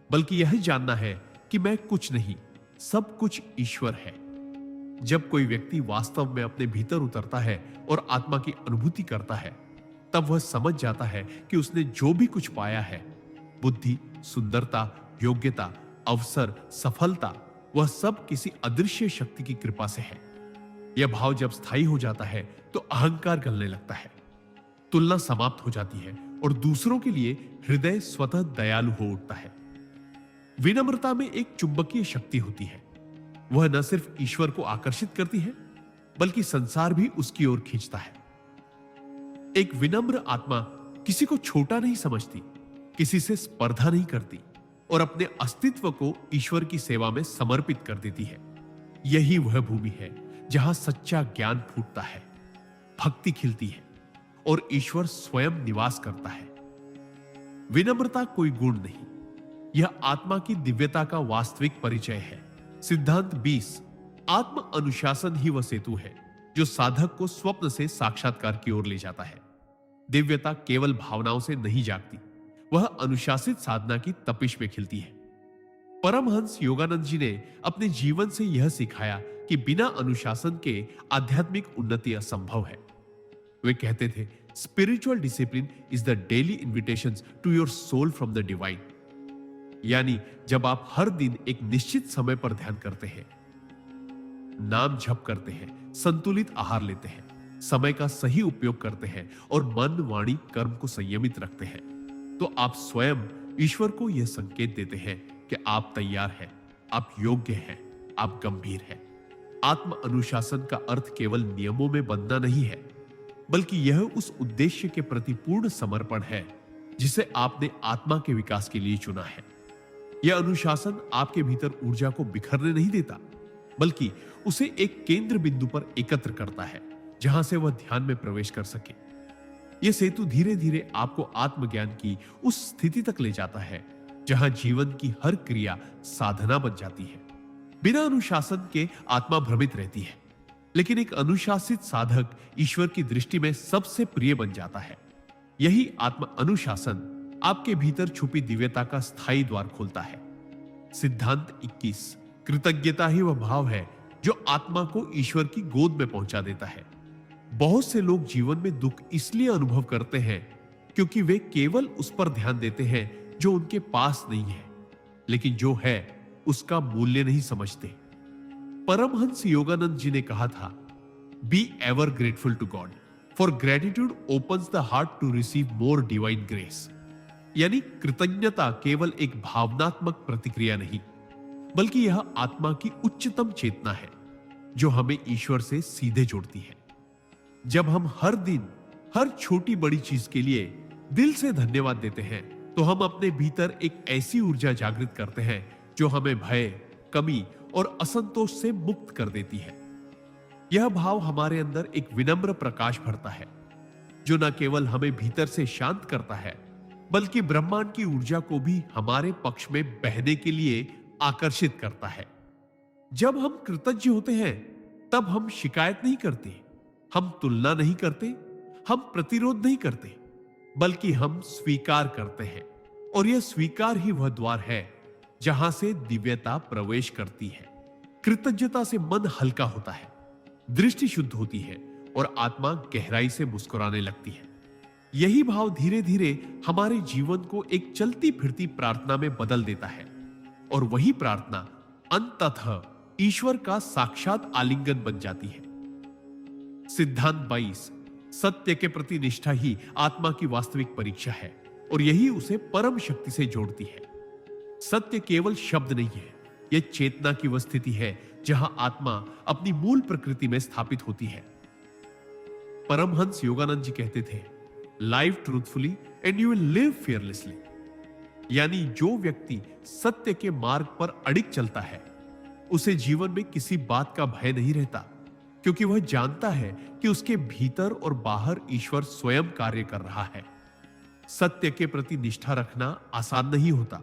बल्कि यह जानना है कि मैं कुछ नहीं, सब कुछ ईश्वर है। जब कोई व्यक्ति वास्तव में अपने भीतर उतरता है और आत्मा की अनुभूति करता है, तब वह समझ जाता है कि उसने जो भी कुछ पाया है, बुद्धि, सुंदरता, योग्यता, अवसर, सफलता, वह सब किसी अदृश्य शक्ति की कृपा से है। यह भाव जब स्थायी हो जाता है तो अहंकार गलने लगता है, तुलना समाप्त हो जाती है और दूसरों के लिए हृदय स्वतः दयालु हो उठता है। विनम्रता में एक चुंबकीय शक्ति होती है। वह न सिर्फ ईश्वर को आकर्षित करती है, बल्कि संसार भी उसकी ओर खींचता है। एक विनम्र आत्मा किसी को छोटा नहीं समझती, किसी से स्पर्धा नहीं करती और अपने अस्तित्व को ईश्वर की सेवा में समर्पित कर देती है। यही वह भूमि है जहां सच्चा ज्ञान फूटता है, भक्ति खिलती है और ईश्वर स्वयं निवास करता है। विनम्रता कोई गुण नहीं, यह आत्मा की दिव्यता का वास्तविक परिचय है। सिद्धांत 20, आत्म अनुशासन ही वह सेतु है जो साधक को स्वप्न से साक्षात्कार की ओर ले जाता है। दिव्यता केवल भावनाओं से नहीं जागती, वह अनुशासित साधना की तपिश में खिलती है। परमहंस योगानंद जी ने अपने जीवन से यह सिखाया कि बिना अनुशासन के आध्यात्मिक उन्नति असंभव है। वे कहते थे, spiritual discipline is the daily invitation to your soul from the divine. यानी जब आप हर दिन एक निश्चित समय पर ध्यान करते हैं, नाम जप करते हैं, संतुलित आहार लेते हैं, समय का सही उपयोग करते हैं और मन, वाणी, कर्म को संयमित रखते हैं, तो आप स्वयं ईश्वर को यह संकेत देते हैं कि आप तैयार हैं, आप योग्य हैं, आप गंभीर हैं। आत्म अनुशासन का अर्थ केवल नियमों में बंधना नहीं है, बल्कि यह उस उद्देश्य के प्रति पूर्ण समर्पण है जिसे आपने आत्मा के विकास के लिए चुना है। यह अनुशासन आपके भीतर ऊर्जा को बिखरने नहीं देता, बल्कि उसे एक केंद्र बिंदु पर एकत्र करता है जहां से वह ध्यान में प्रवेश कर सके। यह सेतु धीरे धीरे आपको आत्मज्ञान की उस स्थिति तक ले जाता है जहां जीवन की हर क्रिया साधना बन जाती है। बिना अनुशासन के आत्मा भ्रमित रहती है, लेकिन एक अनुशासित साधक ईश्वर की दृष्टि में सबसे प्रिय बन जाता है। यही आत्म अनुशासन आपके भीतर छुपी दिव्यता का स्थायी द्वार खोलता है। सिद्धांत 21, कृतज्ञता ही वह भाव है जो आत्मा को ईश्वर की गोद में पहुंचा देता है। बहुत से लोग जीवन में दुख इसलिए अनुभव करते हैं क्योंकि वे केवल उस पर ध्यान देते हैं जो उनके पास नहीं है, लेकिन जो है उसका मूल्य नहीं समझते। परमहंस योगानंद जी ने कहा था, be ever grateful to God, for gratitude opens the heart to receive more divine grace. यानी कृतज्ञता केवल एक भावनात्मक प्रतिक्रिया नहीं, बल्कि यह आत्मा की उच्चतम चेतना है जो हमें ईश्वर से सीधे जोड़ती है। जब हम हर दिन हर छोटी बड़ी चीज के लिए दिल से धन्यवाद देते हैं, तो हम अपने भीतर एक ऐसी ऊर्जा जागृत करते हैं जो हमें भय, कमी और असंतोष से मुक्त कर देती है। यह भाव हमारे अंदर एक विनम्र प्रकाश भरता है जो न केवल हमें भीतर से शांत करता है, बल्कि ब्रह्मांड की ऊर्जा को भी हमारे पक्ष में बहने के लिए आकर्षित करता है। जब हम कृतज्ञ होते हैं, तब हम शिकायत नहीं करते, हम तुलना नहीं करते, हम प्रतिरोध नहीं करते, बल्कि हम स्वीकार करते हैं। और यह स्वीकार ही वह द्वार है जहां से दिव्यता प्रवेश करती है। कृतज्ञता से मन हल्का होता है, दृष्टि शुद्ध होती है और आत्मा गहराई से मुस्कुराने लगती है। यही भाव धीरे धीरे हमारे जीवन को एक चलती फिरती प्रार्थना में बदल देता है और वही प्रार्थना अंततः ईश्वर का साक्षात आलिंगन बन जाती है। सिद्धांत 22, सत्य के प्रति निष्ठा ही आत्मा की वास्तविक परीक्षा है और यही उसे परम शक्ति से जोड़ती है। सत्य केवल शब्द नहीं है, यह चेतना की वह स्थिति है जहां आत्मा अपनी मूल प्रकृति में स्थापित होती है। परमहंस योगानंद जी कहते थे, live truthfully and you will live fearlessly. यानी जो व्यक्ति सत्य के मार्ग पर अडिग चलता है, उसे जीवन में किसी बात का भय नहीं रहता, क्योंकि वह जानता है कि उसके भीतर और बाहर ईश्वर स्वयं कार्य कर रहा है। सत्य के प्रति निष्ठा रखना आसान नहीं होता,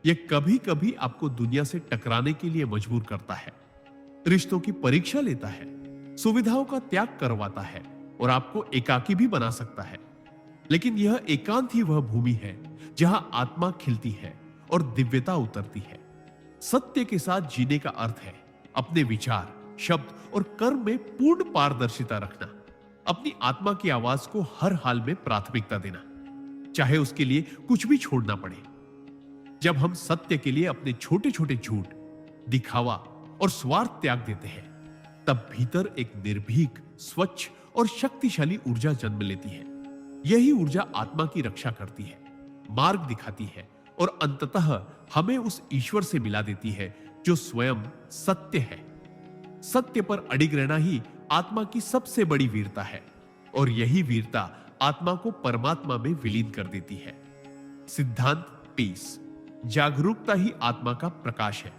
यह कभी कभी आपको दुनिया से टकराने के लिए मजबूर करता है, रिश्तों की परीक्षा लेता है, सुविधाओं का त्याग करवाता है और आपको एकाकी भी बना सकता है। लेकिन यह एकांत ही वह भूमि है जहां आत्मा खिलती है और दिव्यता उतरती है। सत्य के साथ जीने का अर्थ है अपने विचार, शब्द और कर्म में पूर्ण पारदर्शिता रखना, अपनी आत्मा की आवाज को हर हाल में प्राथमिकता देना, चाहे उसके लिए कुछ भी छोड़ना पड़े। जब हम सत्य के लिए अपने छोटे छोटे झूठ, दिखावा और स्वार्थ त्याग देते हैं, तब भीतर एक निर्भीक, स्वच्छ और शक्तिशाली ऊर्जा जन्म लेती है। यही ऊर्जा आत्मा की रक्षा करती है, मार्ग दिखाती है और अंततः हमें उस ईश्वर से मिला देती है जो स्वयं सत्य है। सत्य पर अडिग रहना ही आत्मा की सबसे बड़ी वीरता है और यही वीरता आत्मा को परमात्मा में विलीन कर देती है। सिद्धांत पीस: जागरूकता ही आत्मा का प्रकाश है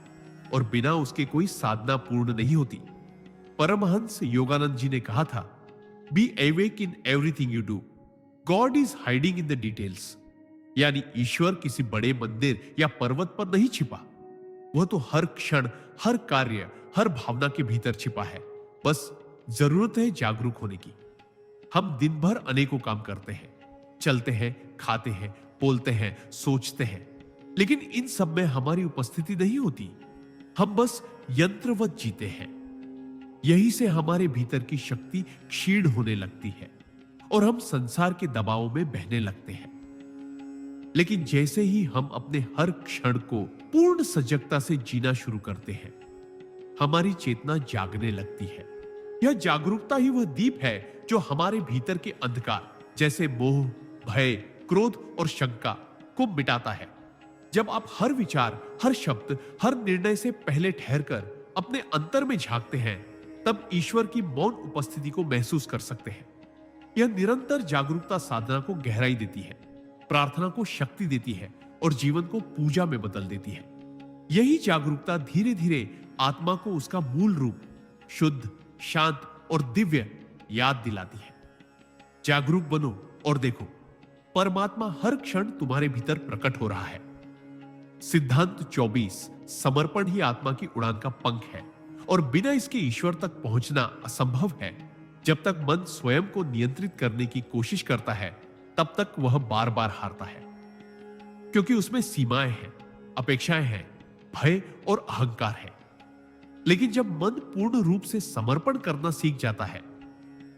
और बिना उसके कोई साधना पूर्ण नहीं होती। परमहंस योगानंद जी ने कहा था, be awake in everything you do, God is hiding in the details. यानी ईश्वर किसी बड़े मंदिर या पर्वत पर नहीं छिपा, वह तो हर क्षण, हर कार्य, हर भावना के भीतर छिपा है। बस जरूरत है जागरूक होने की। हम दिन भर अनेकों काम करते हैं, चलते हैं, खाते हैं, बोलते हैं, सोचते हैं, लेकिन इन सब में हमारी उपस्थिति नहीं होती। हम बस यंत्रवत जीते हैं। यही से हमारे भीतर की शक्ति क्षीण होने लगती है और हम संसार के दबाव में बहने लगते हैं। लेकिन जैसे ही हम अपने हर क्षण को पूर्ण सजगता से जीना शुरू करते हैं, हमारी चेतना जागने लगती है। यह जागरूकता ही वह दीप है जो हमारे भीतर के अंधकार जैसे मोह, भय, क्रोध और शंका को मिटाता है। जब आप हर विचार, हर शब्द, हर निर्णय से पहले ठहरकर अपने अंतर में झांकते हैं, तब ईश्वर की मौन उपस्थिति को महसूस कर सकते हैं। यह निरंतर जागरूकता साधना को गहराई देती है, प्रार्थना को शक्ति देती है और जीवन को पूजा में बदल देती है। यही जागरूकता धीरे धीरे आत्मा को उसका मूल रूप, शुद्ध, शांत और दिव्य याद दिलाती है। जागरूक बनो और देखो, परमात्मा हर क्षण तुम्हारे भीतर प्रकट हो रहा है। सिद्धांत 24: समर्पण ही आत्मा की उड़ान का पंख है और बिना इसके ईश्वर तक पहुंचना असंभव है। जब तक मन स्वयं को नियंत्रित करने की कोशिश करता है, तब तक वह बार बार हारता है, क्योंकि उसमें सीमाएं हैं, अपेक्षाएं हैं, भय और अहंकार है। लेकिन जब मन पूर्ण रूप से समर्पण करना सीख जाता है,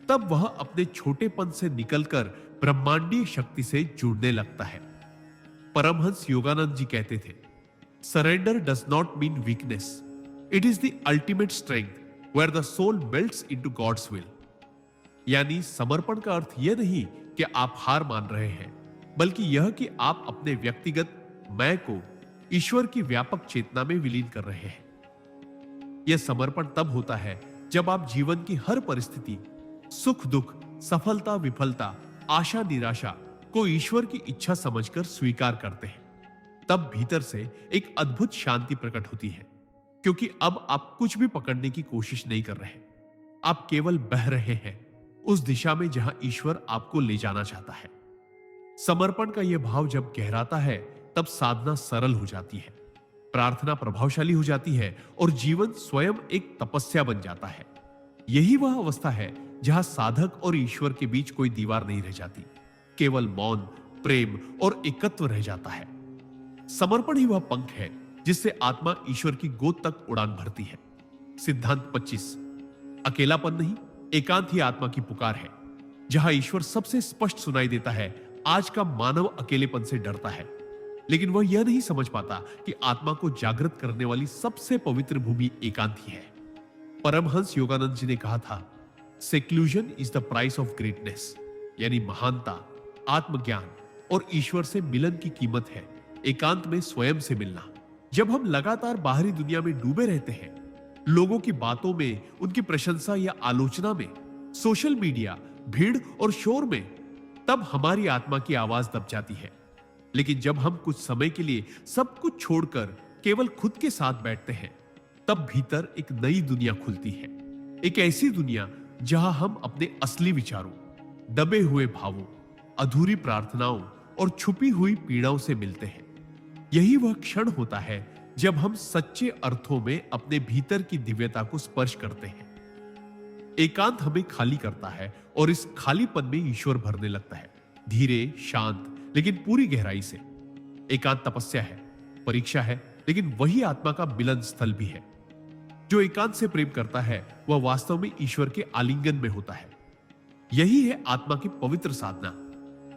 तब वह अपने छोटेपन से निकलकर ब्रह्मांडीय शक्ति से जुड़ने लगता है। परमहंस योगानंद जी कहते थे, surrender does not mean weakness, it is the ultimate strength where the soul melts into God's will. यानी समर्पण का अर्थ यह नहीं कि आप हार मान रहे हैं, बल्कि यह कि आप अपने व्यक्तिगत मैं को ईश्वर की व्यापक चेतना में विलीन कर रहे हैं। यह समर्पण तब होता है जब आप जीवन की हर परिस्थिति, सुख दुख, सफलता विफलता, आशा निराशा को ईश्वर की इच्छा समझकर स्वीकार करते हैं। तब भीतर से एक अद्भुत शांति प्रकट होती है, क्योंकि अब आप कुछ भी पकड़ने की कोशिश नहीं कर रहे, आप केवल बह रहे हैं उस दिशा में जहां ईश्वर आपको ले जाना चाहता है। समर्पण का यह भाव जब गहराता है, तब साधना सरल हो जाती है, प्रार्थना प्रभावशाली हो जाती है और जीवन स्वयं एक तपस्या बन जाता है। यही वह अवस्था है जहां साधक और ईश्वर के बीच कोई दीवार नहीं रह जाती, केवल मौन, प्रेम और एकत्व रह जाता है। समर्पण ही वह पंख है जिससे आत्मा ईश्वर की गोद तक उड़ान भरती है। सिद्धांत 25: अकेलापन नहीं, एकांत ही आत्मा की पुकार है। जहां ईश्वर सबसे स्पष्ट सुनाई देता है, आज का मानव अकेलेपन से डरता है, लेकिन वह यह नहीं समझ पाता कि आत्मा को जागृत करने वाली सबसे पवित्र भूमि एकांत ही है। परमहंस योगानंद जी ने कहा था, seclusion is the price of greatness. यानी महानता, आत्मज्ञान और ईश्वर से मिलन की कीमत है एकांत में स्वयं से मिलना। जब हम लगातार बाहरी दुनिया में डूबे रहते हैं, लोगों की बातों में, उनकी प्रशंसा या आलोचना में, सोशल मीडिया, भीड़ और शोर में, तब हमारी आत्मा की आवाज दब जाती है। लेकिन जब हम कुछ समय के लिए सब कुछ छोड़कर केवल खुद के साथ बैठते हैं, तब भीतर एक नई दुनिया खुलती है। एक ऐसी दुनिया जहां हम अपने असली विचारों, दबे हुए भावों, अधूरी प्रार्थनाओं और छुपी हुई पीड़ाओं से मिलते हैं। यही वह क्षण होता है जब हम सच्चे अर्थों में अपने भीतर की दिव्यता को स्पर्श करते हैं। एकांत हमें खाली करता है और इस खालीपन में ईश्वर भरने लगता है। धीरे, शांत, लेकिन पूरी गहराई से। एकांत तपस्या है, परीक्षा है, लेकिन वही आत्मा का मिलन स्थल भी है। जो एकांत से प्रेम करता है वह वास्तव में ईश्वर के आलिंगन में होता है। यही है आत्मा की पवित्र साधना,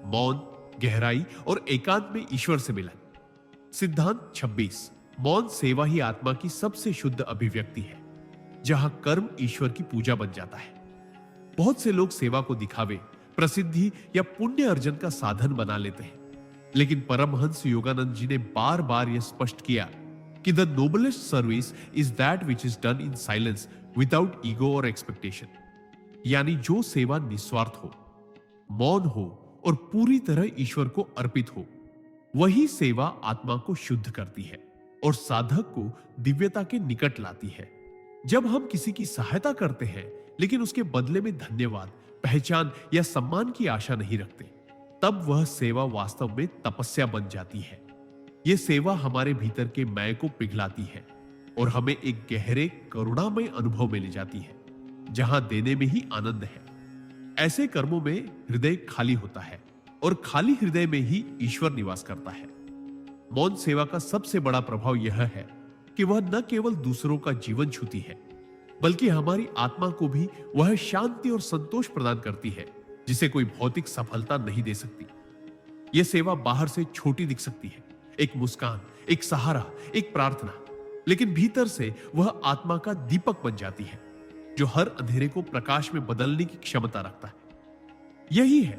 मौन, गहराई और एकांत में ईश्वर से मिलन। सिद्धांत 26। मौन सेवा ही आत्मा की सबसे शुद्ध अभिव्यक्ति है, जहां कर्म ईश्वर की पूजा बन जाता है। बहुत से लोग सेवा को दिखावे, प्रसिद्धि या पुण्य अर्जन का साधन बना लेते हैं, लेकिन परमहंस योगानंद जी ने बार बार यह स्पष्ट किया कि the noblest service is that which is done in silence without ego और एक्सपेक्टेशन। यानी जो सेवा निस्वार्थ हो, मौन हो और पूरी तरह ईश्वर को अर्पित हो, वही सेवा आत्मा को शुद्ध करती है और साधक को दिव्यता के निकट लाती है। जब हम किसी की सहायता करते हैं लेकिन उसके बदले में धन्यवाद, पहचान या सम्मान की आशा नहीं रखते, तब वह सेवा वास्तव में तपस्या बन जाती है। यह सेवा हमारे भीतर के मैं को पिघलाती है और हमें एक गहरे करुणामय अनुभव में ले जाती है, जहां देने में ही आनंद है। ऐसे कर्मों में हृदय खाली होता है और खाली हृदय में ही ईश्वर निवास करता है। मौन सेवा का सबसे बड़ा प्रभाव यह है कि वह न केवल दूसरों का जीवन छूती है, बल्कि हमारी आत्मा को भी वह शांति और संतोष प्रदान करती है जिसे कोई भौतिक सफलता नहीं दे सकती। यह सेवा बाहर से छोटी दिख सकती है, एक मुस्कान, एक सहारा, एक प्रार्थना, लेकिन भीतर से वह आत्मा का दीपक बन जाती है, जो हर अंधेरे को प्रकाश में बदलने की क्षमता रखता है। यही है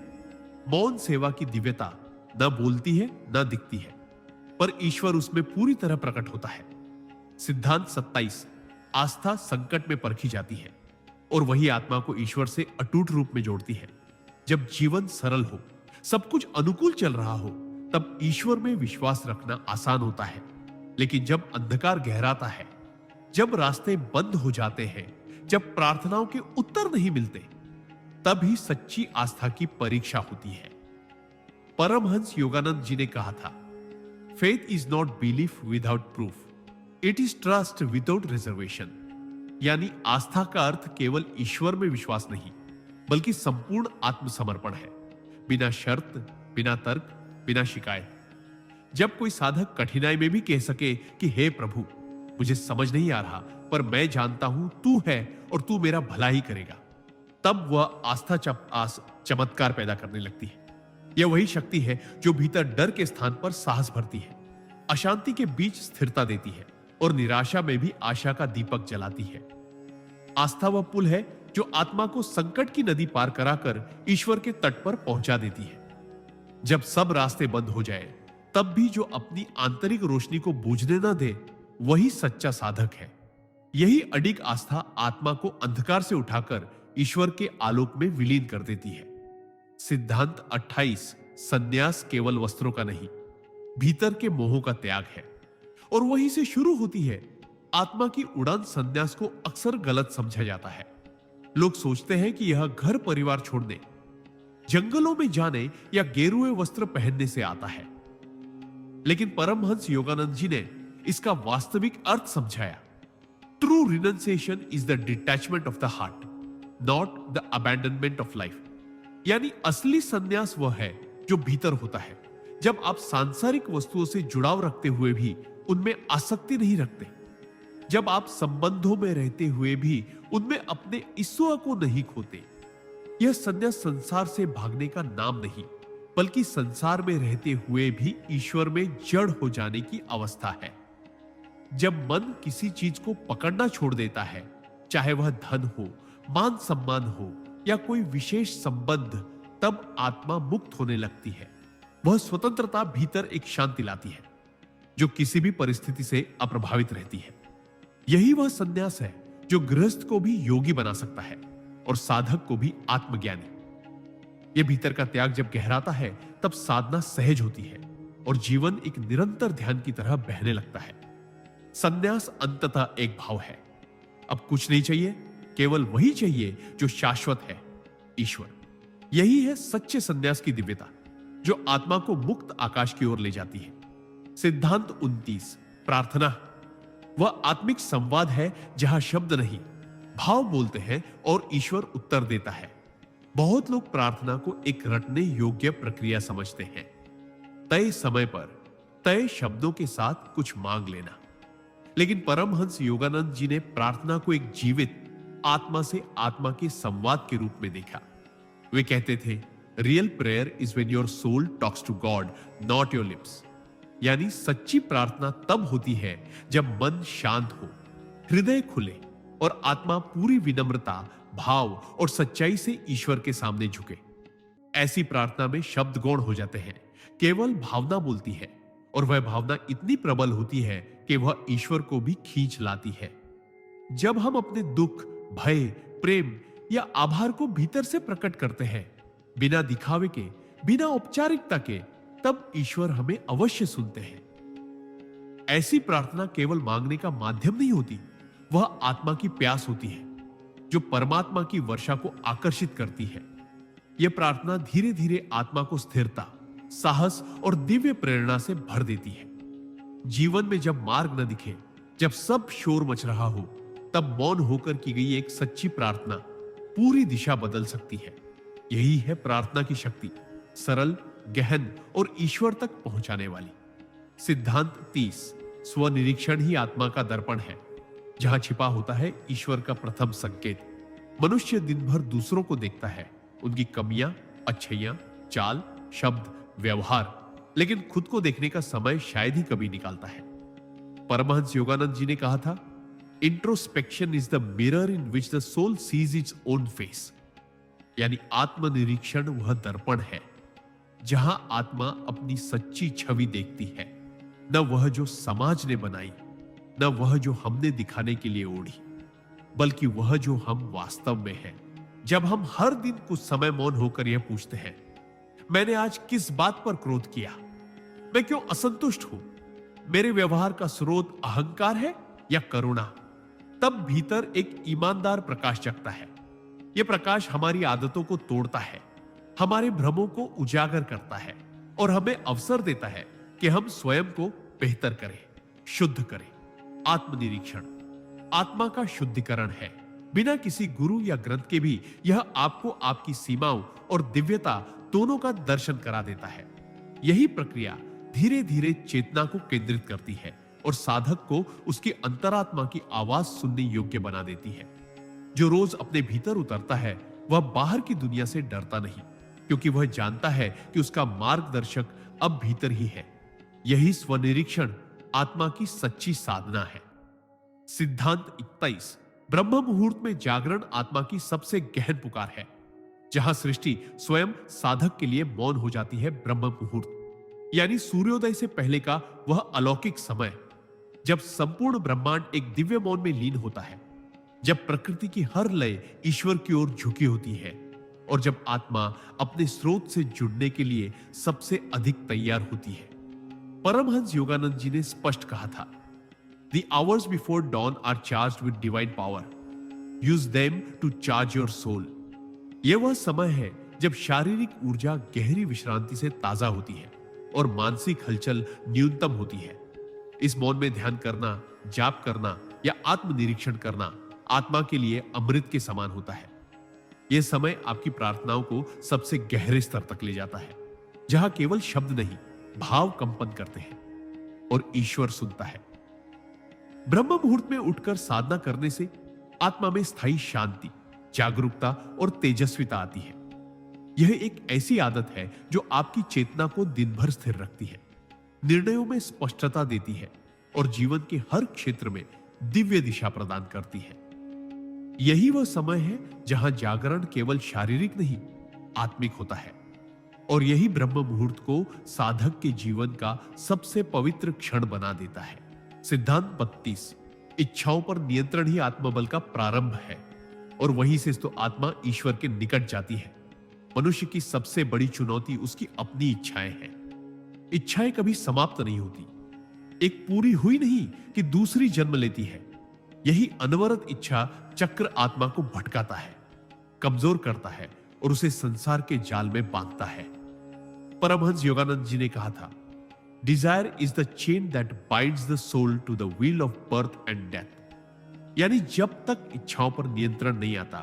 मौन सेवा की दिव्यता। न बोलती है, न दिखती है, पर ईश्वर उसमें पूरी तरह प्रकट होता है। सिद्धांत 27। आस्था संकट में परखी जाती है और वही आत्मा को ईश्वर से अटूट रूप में जोड़ती है। जब जीवन सरल हो, सब कुछ अनुकूल चल रहा हो, तब ईश्वर में विश्वास रखना आसान होता है। लेकिन जब अंधकार गहराता है, जब रास्ते बंद हो जाते हैं, जब प्रार्थनाओं के उत्तर नहीं मिलते, तभी सच्ची आस्था की परीक्षा होती है। परमहंस योगानंद जी ने कहा था, faith is not belief without proof, it is trust without reservation. यानी आस्था का अर्थ केवल ईश्वर में विश्वास नहीं, बल्कि संपूर्ण आत्मसमर्पण है, बिना शर्त, बिना तर्क, बिना शिकायत। जब कोई साधक कठिनाई में भी कह सके कि हे प्रभु, मुझे समझ नहीं आ रहा, पर मैं जानता हूं तू है और तू मेरा भला ही करेगा, तब वह आस्था चमत्कार पैदा करने लगती है। यह वही शक्ति है जो भीतर डर के स्थान पर साहस भरती है, अशांति के बीच स्थिरता देती है और निराशा में भी आशा का दीपक जलाती है। आस्था वह पुल है जो आत्मा को संकट की नदी पार कराकर ईश्वर के तट पर पहुंचा देती है। जब सब रास्ते बंद हो जाए, तब भी जो अपनी आंतरिक रोशनी को बुझने न दे, वही सच्चा साधक है। यही अडिग आस्था आत्मा को अंधकार से उठाकर ईश्वर के आलोक में विलीन कर देती है। सिद्धांत 28। संन्यास केवल वस्त्रों का नहीं, भीतर के मोहों का त्याग है, और वहीं से शुरू होती है आत्मा की उड़ान। संन्यास को अक्सर गलत समझा जाता है। लोग सोचते हैं कि यह घर परिवार छोड़ने, जंगलों में जाने या गेरुए वस्त्र पहनने से आता है, लेकिन परमहंस योगानंद जी ने इसका वास्तविक अर्थ समझाया। True renunciation is the detachment of the heart, not the abandonment of life. यानी असली संन्यास वह है जो भीतर होता है, जब आप सांसारिक वस्तुओं से जुड़ाव रखते हुए भी उनमें आसक्ति नहीं रखते, जब आप संबंधों में रहते हुए भी उनमें अपने ईश्वर को नहीं खोते। यह संन्यास संसार से भागने का नाम नहीं, बल्कि संसार में रहते हुए भी ईश्वर में जड़ हो जाने की अवस्था है। जब मन किसी चीज को पकड़ना छोड़ देता है, चाहे वह धन हो, मान सम्मान हो या कोई विशेष संबंध, तब आत्मा मुक्त होने लगती है। वह स्वतंत्रता भीतर एक शांति लाती है जो किसी भी परिस्थिति से अप्रभावित रहती है। यही वह संन्यास है जो गृहस्थ को भी योगी बना सकता है और साधक को भी आत्मज्ञानी। यह भीतर का त्याग जब गहराता है, तब साधना सहज होती है और जीवन एक निरंतर ध्यान की तरह बहने लगता है। संन्यास अंततः एक भाव है, अब कुछ नहीं चाहिए, केवल वही चाहिए जो शाश्वत है, ईश्वर। यही है सच्चे संन्यास की दिव्यता, जो आत्मा को मुक्त आकाश की ओर ले जाती है। सिद्धांत 29। प्रार्थना वह आत्मिक संवाद है जहां शब्द नहीं, भाव बोलते हैं और ईश्वर उत्तर देता है। बहुत लोग प्रार्थना को एक रटने योग्य प्रक्रिया समझते हैं, तय समय पर तय शब्दों के साथ कुछ मांग लेना। लेकिन परमहंस योगानंद जी ने प्रार्थना को एक जीवित आत्मा से आत्मा के संवाद के रूप में देखा। वे कहते थे, real prayer is when your soul talks to God, not your lips. यानी सच्ची प्रार्थना तब होती है जब मन शांत हो, हृदय खुले और आत्मा पूरी विनम्रता, भाव और सच्चाई से ईश्वर के सामने झुके। ऐसी प्रार्थना में शब्द गौण हो जाते हैं, केवल भावना बोलती है, और वह भावना इतनी प्रबल होती है कि वह ईश्वर को भी खींच लाती है। जब हम अपने दुख, भय, प्रेम या आभार को भीतर से प्रकट करते हैं, बिना दिखावे के, बिना औपचारिकता के, तब ईश्वर हमें अवश्य सुनते हैं। ऐसी प्रार्थना केवल मांगने का माध्यम नहीं होती, वह आत्मा की प्यास होती है जो परमात्मा की वर्षा को आकर्षित करती है। यह प्रार्थना धीरे धीरे आत्मा को स्थिरता, साहस और दिव्य प्रेरणा से भर देती है। जीवन में जब मार्ग न दिखे, जब सब शोर मच रहा हो, तब मौन होकर की गई एक सच्ची प्रार्थना पूरी दिशा बदल सकती है। यही है प्रार्थना की शक्ति, सरल, गहन और ईश्वर तक पहुंचाने वाली। सिद्धांत 30, स्वनिरीक्षण ही आत्मा का दर्पण है, जहां छिपा होता है ईश्वर का प्रथम संकेत। मनुष्य दिन भर दूसरों को देखता है, उनकी कमियां, अच्छाइयां, चाल, शब्द, व्यवहार, लेकिन खुद को देखने का समय शायद ही कभी निकालता है। परमहंस योगानंद जी ने कहा था, introspection is the mirror in which the soul sees its own face. यानी आत्मनिरीक्षण वह दर्पण है जहां आत्मा अपनी सच्ची छवि देखती है, न वह जो समाज ने बनाई, न वह जो हमने दिखाने के लिए ओढ़ी, बल्कि वह जो हम वास्तव में हैं। जब हम हर दिन कुछ समय मौन होकर यह पूछते हैं, मैंने आज किस बात पर क्रोध किया, मैं क्यों असंतुष्ट हूं, मेरे व्यवहार का स्रोत अहंकार है या करुणा, तब भीतर एक ईमानदार प्रकाश जगता है। यह प्रकाश हमारी आदतों को तोड़ता है, हमारे भ्रमों को उजागर करता है और हमें अवसर देता है कि हम स्वयं को बेहतर करें, शुद्ध करें। आत्मनिरीक्षण आत्मा का शुद्धिकरण है। बिना किसी गुरु या ग्रंथ के भी यह आपको आपकी सीमाओं और दिव्यता दोनों का दर्शन करा देता है। यही प्रक्रिया धीरे धीरे चेतना को केंद्रित करती है और साधक को उसकी अंतरात्मा की आवाज सुनने योग्य बना देती है। जो रोज अपने भीतर उतरता है, वह बाहर की दुनिया से डरता नहीं, क्योंकि वह जानता है कि उसका मार्गदर्शक अब भीतर ही है। यही स्वनिरीक्षण आत्मा की सच्ची साधना है। सिद्धांत 21, ब्रह्म मुहूर्त में जागरण आत्मा की सबसे गहन पुकार है। जहां सृष्टि स्वयं साधक के लिए मौन हो जाती है, ब्रह्म मुहूर्त यानी सूर्योदय से पहले का वह अलौकिक समय, जब संपूर्ण ब्रह्मांड एक दिव्य मौन में लीन होता है, जब प्रकृति की हर लय ईश्वर की ओर झुकी होती है और जब आत्मा अपने स्रोत से जुड़ने के लिए सबसे अधिक तैयार होती है। परमहंस योगानंद जी ने स्पष्ट कहा था, The hours before dawn are charged with divine power. Use them to charge your soul. यह वह समय है जब शारीरिक ऊर्जा गहरी विश्रांति से ताजा होती है और मानसिक हलचल न्यूनतम होती है। इस मौन में ध्यान करना, जाप करना या आत्मनिरीक्षण करना आत्मा के लिए अमृत के समान होता है। यह समय आपकी प्रार्थनाओं को सबसे गहरे स्तर तक ले जाता है, जहां केवल शब्द नहीं, भाव कंपन करते हैं और ईश्वर सुनता है। ब्रह्म मुहूर्त में उठकर साधना करने से आत्मा में स्थायी शांति, जागरूकता और तेजस्विता आती है। यह एक ऐसी आदत है जो आपकी चेतना को दिन भर स्थिर रखती है, निर्णयों में स्पष्टता देती है और जीवन के हर क्षेत्र में दिव्य दिशा प्रदान करती है। यही वह समय है जहां जागरण केवल शारीरिक नहीं, आत्मिक होता है। और यही ब्रह्म मुहूर्त को साधक के जीवन का सबसे पवित्र क्षण बना देता है। सिद्धांत 32, इच्छाओं पर नियंत्रण ही आत्मबल का प्रारंभ है और वहीं से तो आत्मा ईश्वर के निकट जाती है। मनुष्य की सबसे बड़ी चुनौती उसकी अपनी इच्छाएं हैं। इच्छाएं कभी समाप्त नहीं होती, एक पूरी हुई नहीं कि दूसरी जन्म लेती है। यही अनवरत इच्छा चक्र आत्मा को भटकाता है, कमजोर करता है और उसे संसार के जाल में बांधता है। परमहंस योगानंद जी ने कहा था, desire is the chain that binds the soul to the wheel of birth and death. यानी जब तक इच्छाओं पर नियंत्रण नहीं आता,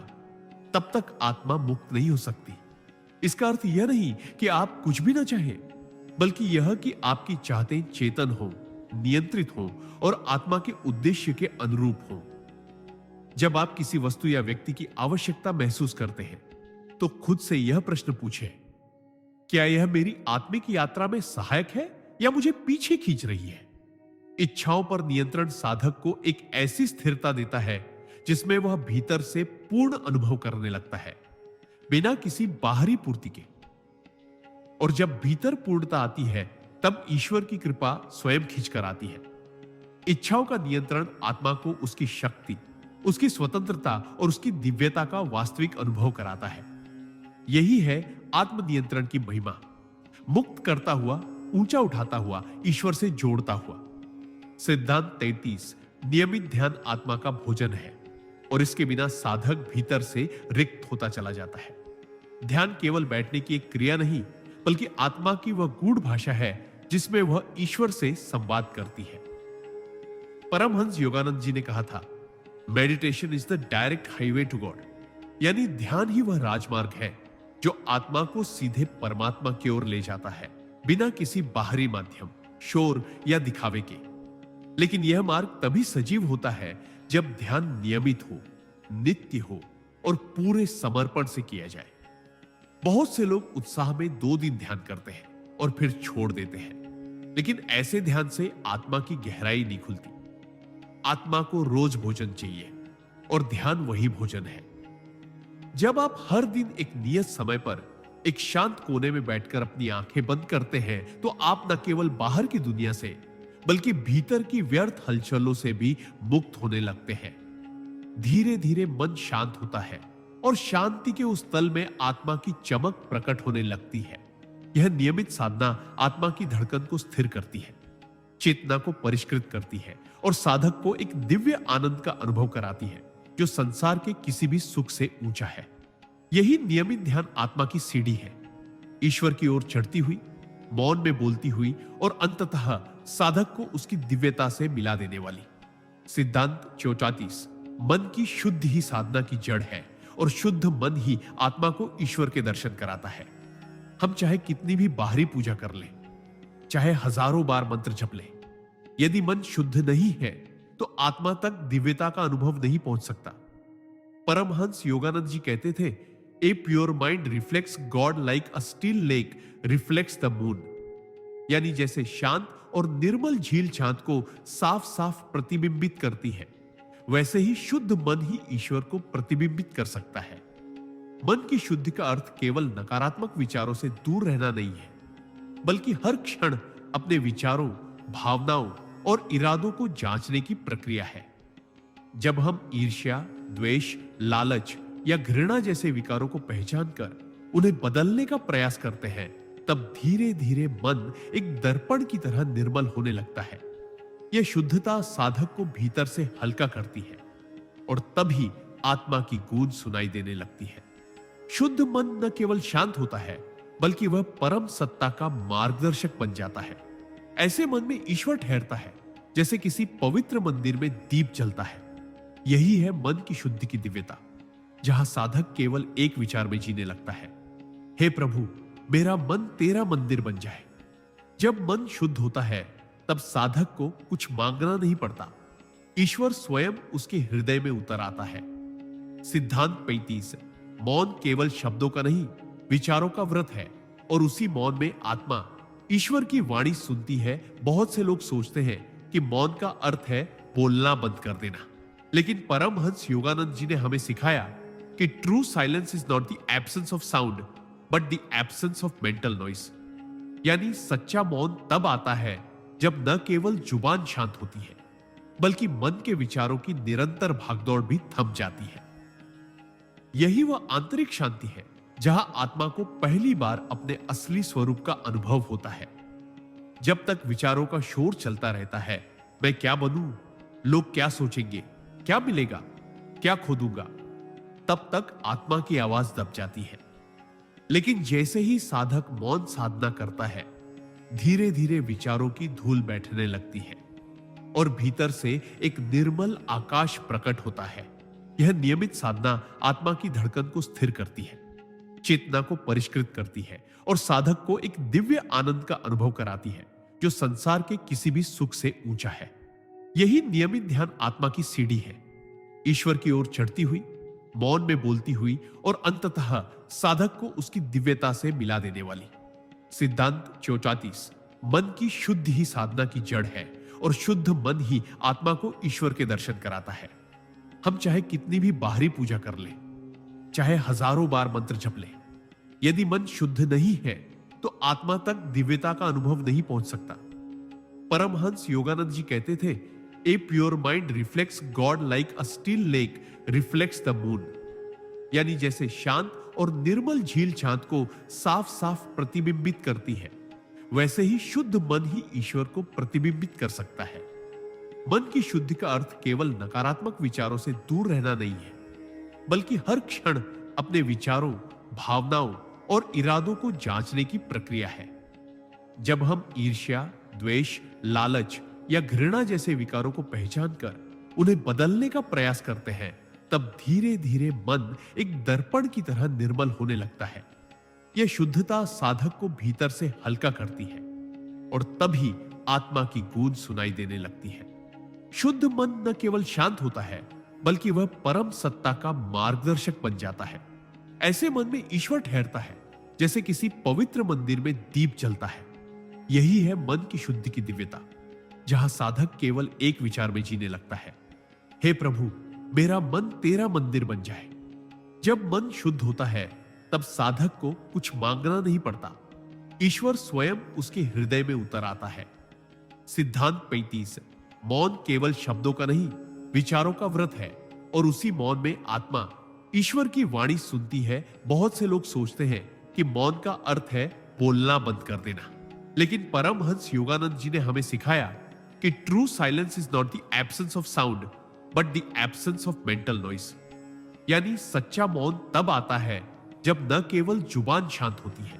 तब तक आत्मा मुक्त नहीं हो सकती। इसका अर्थ यह नहीं कि आप कुछ भी ना चाहें, बल्कि यह कि आपकी चाहतें चेतन हो, नियंत्रित हो और आत्मा के उद्देश्य के अनुरूप हो। जब आप किसी वस्तु या व्यक्ति की आवश्यकता महसूस करते हैं, तो खुद से यह प्रश्न पूछें, क्या यह मेरी आत्मिक यात्रा में सहायक है या मुझे पीछे खींच रही है? इच्छाओं पर नियंत्रण साधक को एक ऐसी स्थिरता देता है जिसमें वह भीतर से पूर्ण अनुभव करने लगता है, बिना किसी बाहरी पूर्ति के। और जब भीतर पूर्णता आती है, तब ईश्वर की कृपा स्वयं खींचकर आती है। इच्छाओं का नियंत्रण आत्मा को उसकी शक्ति, उसकी स्वतंत्रता और उसकी दिव्यता का वास्तविक अनुभव कराता है। यही है आत्मनियंत्रण की महिमा, मुक्त करता हुआ, ऊंचा उठाता हुआ, ईश्वर से जोड़ता हुआ। सिद्धांत 33 नियमित ध्यान आत्मा का भोजन है और इसके बिना साधक भीतर से रिक्त होता चला जाता है। ध्यान केवल बैठने की एक क्रिया नहीं, बल्कि आत्मा की वह गूढ़ भाषा है जिसमें वह ईश्वर से संवाद करती है। परमहंस योगानंद जी ने कहा था, meditation is the direct highway to God, यानी ध्यान ही वह राजमार्ग है जो आत्मा को सीधे परमात्मा की ओर ले जाता है, बिना किसी बाहरी माध्यम, शोर या दिखावे के। लेकिन यह मार्ग तभी सजीव होता है जब ध्यान नियमित हो, नित्य हो और पूरे समर्पण से किया जाए। बहुत से लोग उत्साह में 2 दिन ध्यान करते हैं और फिर छोड़ देते हैं, लेकिन ऐसे ध्यान से आत्मा की गहराई नहीं खुलती। आत्मा को रोज भोजन चाहिए और ध्यान वही भोजन है। जब आप हर दिन एक नियत समय पर एक शांत कोने में बैठकर अपनी आंखें बंद करते हैं, तो आप न केवल बाहर की दुनिया से, बल्कि भीतर की व्यर्थ हलचलों से भी मुक्त होने लगते हैं। धीरे धीरे मन शांत होता है और शांति के उस तल में आत्मा की चमक प्रकट होने लगती है। यह नियमित साधना आत्मा की धड़कन को स्थिर करती है, चेतना को परिष्कृत करती है और साधक को एक दिव्य आनंद का अनुभव कराती है जो संसार के किसी भी सुख से ऊंचा है। यही नियमित ध्यान आत्मा की सीढ़ी है, ईश्वर की ओर चढ़ती हुई, मौन में बोलती हुई और अंततः साधक को उसकी दिव्यता से मिला देने वाली। सिद्धांत 34 मन की शुद्ध ही साधना की जड़ है और शुद्ध मन ही आत्मा को ईश्वर के दर्शन कराता है। हम चाहे कितनी भी बाहरी पूजा कर लें, चाहे हजारों बार मंत्र जप लें, यदि मन शुद्ध नहीं है तो आत्मा तक दिव्यता का अनुभव नहीं पहुंच सकता। परमहंस योगानंद जी कहते थे, a pure mind reflects God like a still lake reflects the moon, यानी जैसे शांत और निर्मल झील चांद को साफ साफ प्रतिबिंबित करती है, वैसे ही शुद्ध मन ही ईश्वर को प्रतिबिंबित कर सकता है। मन की शुद्धि का अर्थ केवल नकारात्मक विचारों से दूर रहना नहीं है, बल्कि हर क्षण अपने विचारों, भावनाओं और इरादों को जांचने की प्रक्रिया है। जब हम ईर्ष्या, द्वेष, लालच या घृणा जैसे विकारों को पहचान कर उन्हें बदलने का प्रयास करते हैं, तब धीरे धीरे मन एक दर्पण की तरह निर्मल होने लगता है। यह शुद्धता साधक को भीतर से हल्का करती है और तभी आत्मा की गूंज सुनाई देने लगती है। शुद्ध मन न केवल शांत होता है, बल्कि वह परम सत्ता का मार्गदर्शक बन जाता है। ऐसे मन में ईश्वर ठहरता है, जैसे किसी पवित्र मंदिर में दीप जलता है। यही है मन की शुद्धि की दिव्यता, जहां साधक केवल एक विचार में जीने लगता है, हे प्रभु, मेरा मन तेरा मंदिर बन जाए। जब मन शुद्ध होता है, तब साधक को कुछ मांगना नहीं पड़ता, ईश्वर स्वयं उसके हृदय में उतर आता है। सिद्धांत 35 मौन केवल शब्दों का नहीं, विचारों का व्रत है और उसी मौन में आत्मा ईश्वर की वाणी सुनती है। बहुत से लोग सोचते हैं कि मौन का अर्थ है बोलना बंद कर देना, लेकिन परमहंस योगानंद जी ने हमें सिखाया कि true silence is not the absence of sound but the absence of mental noise, यानी सच्चा मौन तब आता है जब न केवल जुबान शांत होती है, बल्कि मन के विचारों की निरंतर भागदौड़ भी थम जाती है। यही वह आंतरिक शांति है जहां आत्मा को पहली बार अपने असली स्वरूप का अनुभव होता है। जब तक विचारों का शोर चलता रहता है, मैं क्या बनूं, लोग क्या सोचेंगे, क्या मिलेगा, क्या खो दूंगा, तब तक आत्मा की आवाज दब जाती है। लेकिन जैसे ही साधक मौन साधना करता है, धीरे धीरे विचारों की धूल बैठने लगती है और भीतर से एक निर्मल आकाश प्रकट होता है। यह नियमित साधना आत्मा की धड़कन को स्थिर करती है, चेतना को परिष्कृत करती है और साधक को एक दिव्य आनंद का अनुभव कराती है जो संसार के किसी भी सुख से ऊंचा है। यही नियमित ध्यान आत्मा की सीढ़ी है, ईश्वर की ओर चढ़ती हुई, मौन में बोलती हुई और अंततः साधक को उसकी दिव्यता से मिला देने वाली। सिद्धांत 44। मन की शुद्ध ही साधना की जड़ है और शुद्ध मन ही आत्मा को ईश्वर के दर्शन कराता है। हम चाहे कितनी भी बाहरी पूजा कर लें, चाहे हजारों बार मंत्र जप लें, यदि मन शुद्ध नहीं है तो आत्मा तक दिव्यता का अनुभव नहीं पहुंच सकता। परमहंस योगानंद जी कहते थे, a pure mind reflects God like a still lake reflects the moon. यानी जैसे शांत और निर्मल झील चांद को साफ साफ प्रतिबिंबित करती है, वैसे ही शुद्ध मन ही ईश्वर को प्रतिबिंबित कर सकता है। मन की शुद्धि का अर्थ केवल नकारात्मक विचारों से दूर रहना नहीं है, बल्कि हर क्षण अपने विचारों, भावनाओं और इरादों को जांचने की प्रक्रिया है। जब हम ईर्ष्या, द्वेष, लालच या घृणा जैसे विकारों को पहचान कर उन्हें बदलने का प्रयास करते हैं, तब धीरे धीरे मन एक दर्पण की तरह निर्मल होने लगता है। यह शुद्धता साधक को भीतर से हल्का करती है और तभी आत्मा की गूंज सुनाई देने लगती है। शुद्ध मन न केवल शांत होता है, बल्कि वह परम सत्ता का मार्गदर्शक बन जाता है। ऐसे मन में ईश्वर ठहरता है, जैसे किसी पवित्र मंदिर में दीप जलता है। यही है मन की शुद्धि की दिव्यता, जहां साधक केवल एक विचार में जीने लगता है, हे प्रभु, मेरा मन तेरा मंदिर बन जाए। जब मन शुद्ध होता है, तब साधक को कुछ मांगना नहीं पड़ता, ईश्वर स्वयं उसके हृदय में उतर आता है। सिद्धांत 35। मौन केवल शब्दों का नहीं, विचारों का व्रत है और उसी मौन में आत्मा ईश्वर की वाणी सुनती है। बहुत से लोग सोचते हैं कि मौन का अर्थ है बोलना बंद कर देना, लेकिन परमहंस योगानंद जी ने हमें सिखाया कि true silence is not the absence of sound but the absence of mental noise. यानी सच्चा मौन तब आता है जब न केवल जुबान शांत होती है,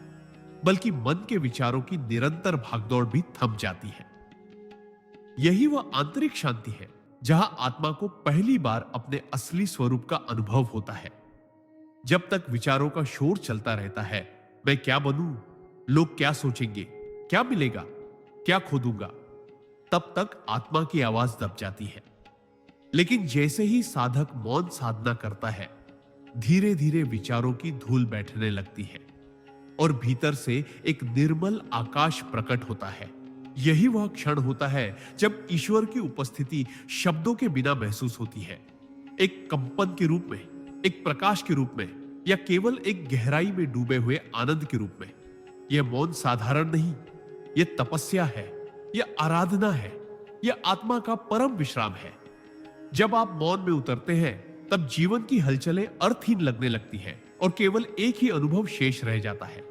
बल्कि मन के विचारों की निरंतर भागदौड़ भी थम जाती है। यही वह आंतरिक शांति है जहां आत्मा को पहली बार अपने असली स्वरूप का अनुभव होता है। जब तक विचारों का शोर चलता रहता है, मैं क्या बनूं, लोग क्या सोचेंगे, क्या मिलेगा, क्या खो दूंगा, तब तक आत्मा की आवाज दब जाती है। लेकिन जैसे ही साधक मौन साधना करता है, धीरे धीरे विचारों की धूल बैठने लगती है और भीतर से एक निर्मल आकाश प्रकट होता है। यही वह क्षण होता है जब ईश्वर की उपस्थिति शब्दों के बिना महसूस होती है, एक कंपन के रूप में, एक प्रकाश के रूप में, या केवल एक गहराई में डूबे हुए आनंद के रूप में। यह मौन साधारण नहीं, यह तपस्या है, यह आराधना है, यह आत्मा का परम विश्राम है। जब आप मौन में उतरते हैं, तब जीवन की हलचलें अर्थहीन लगने लगती है और केवल एक ही अनुभव शेष रह जाता है,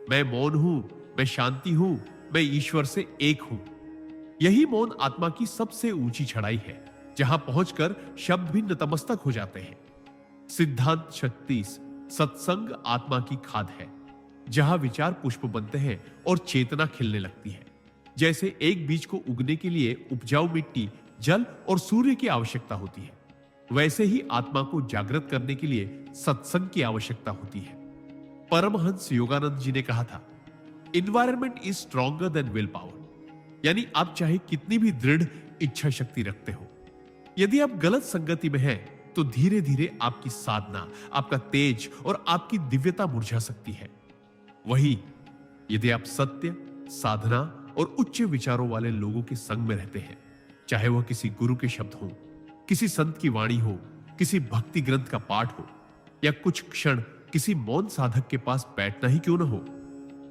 मैं मौन हूं, मैं शांति हूं, मैं ईश्वर से एक हूं। यही मौन आत्मा की सबसे ऊंची चढ़ाई है, जहां पहुंचकर शब्द भी नतमस्तक हो जाते हैं। सिद्धांत 36। सत्संग आत्मा की खाद है, जहां विचार पुष्प बनते हैं और चेतना खिलने लगती है। जैसे एक बीज को उगने के लिए उपजाऊ मिट्टी, जल और सूर्य की आवश्यकता होती है, वैसे ही आत्मा को जागृत करने के लिए सत्संग की आवश्यकता होती है। परमहंस योगानंद जी ने कहा था, environment is stronger than will power. यानी आप चाहे कितनी भी दृढ़ इच्छा शक्ति रखते हो, यदि आप गलत संगति में हैं, तो धीरे धीरे आपकी साधना, आपका तेज और आपकी दिव्यता मुरझा सकती है। वही यदि आप सत्य, साधना और उच्च विचारों वाले लोगों के संग में रहते हैं, चाहे वह किसी गुरु के शब्द हो, किसी संत की वाणी हो, किसी भक्ति ग्रंथ का पाठ हो, या कुछ क्षण किसी मौन साधक के पास बैठना ही क्यों न हो,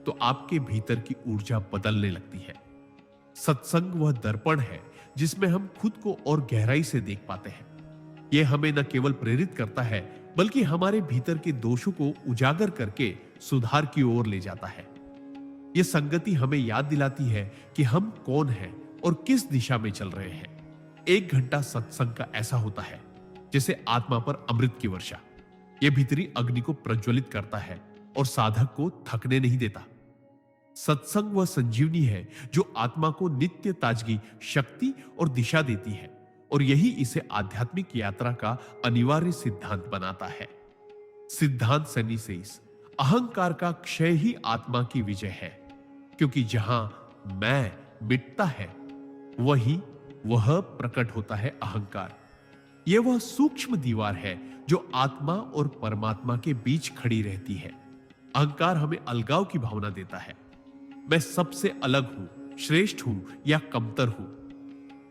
तो आपके भीतर की ऊर्जा बदलने लगती है। सत्संग वह दर्पण है जिसमें हम खुद को और गहराई से देख पाते हैं। यह हमें न केवल प्रेरित करता है, बल्कि हमारे भीतर के दोषों को उजागर करके सुधार की ओर ले जाता है। यह संगति हमें याद दिलाती है कि हम कौन हैं और किस दिशा में चल रहे हैं। 1 घंटा सत्संग का ऐसा होता है जैसे आत्मा पर अमृत की वर्षा। यह भीतरी अग्नि को प्रज्वलित करता है और साधक को थकने नहीं देता। सत्संग वह संजीवनी है जो आत्मा को नित्य ताजगी, शक्ति और दिशा देती है। और यही इसे आध्यात्मिक यात्रा का अनिवार्य सिद्धांत बनाता है। सिद्धांत सनी सेज, अहंकार का क्षय ही आत्मा की विजय है, क्योंकि जहां मैं मिटता है वही वह प्रकट होता है अहंकार। यह वह सूक्ष्म दीवार है जो आत्मा और परमात्मा के बीच खड़ी रहती है। अहंकार हमें अलगाव की भावना देता है। मैं सबसे अलग हूं, श्रेष्ठ हूं या कमतर हूं।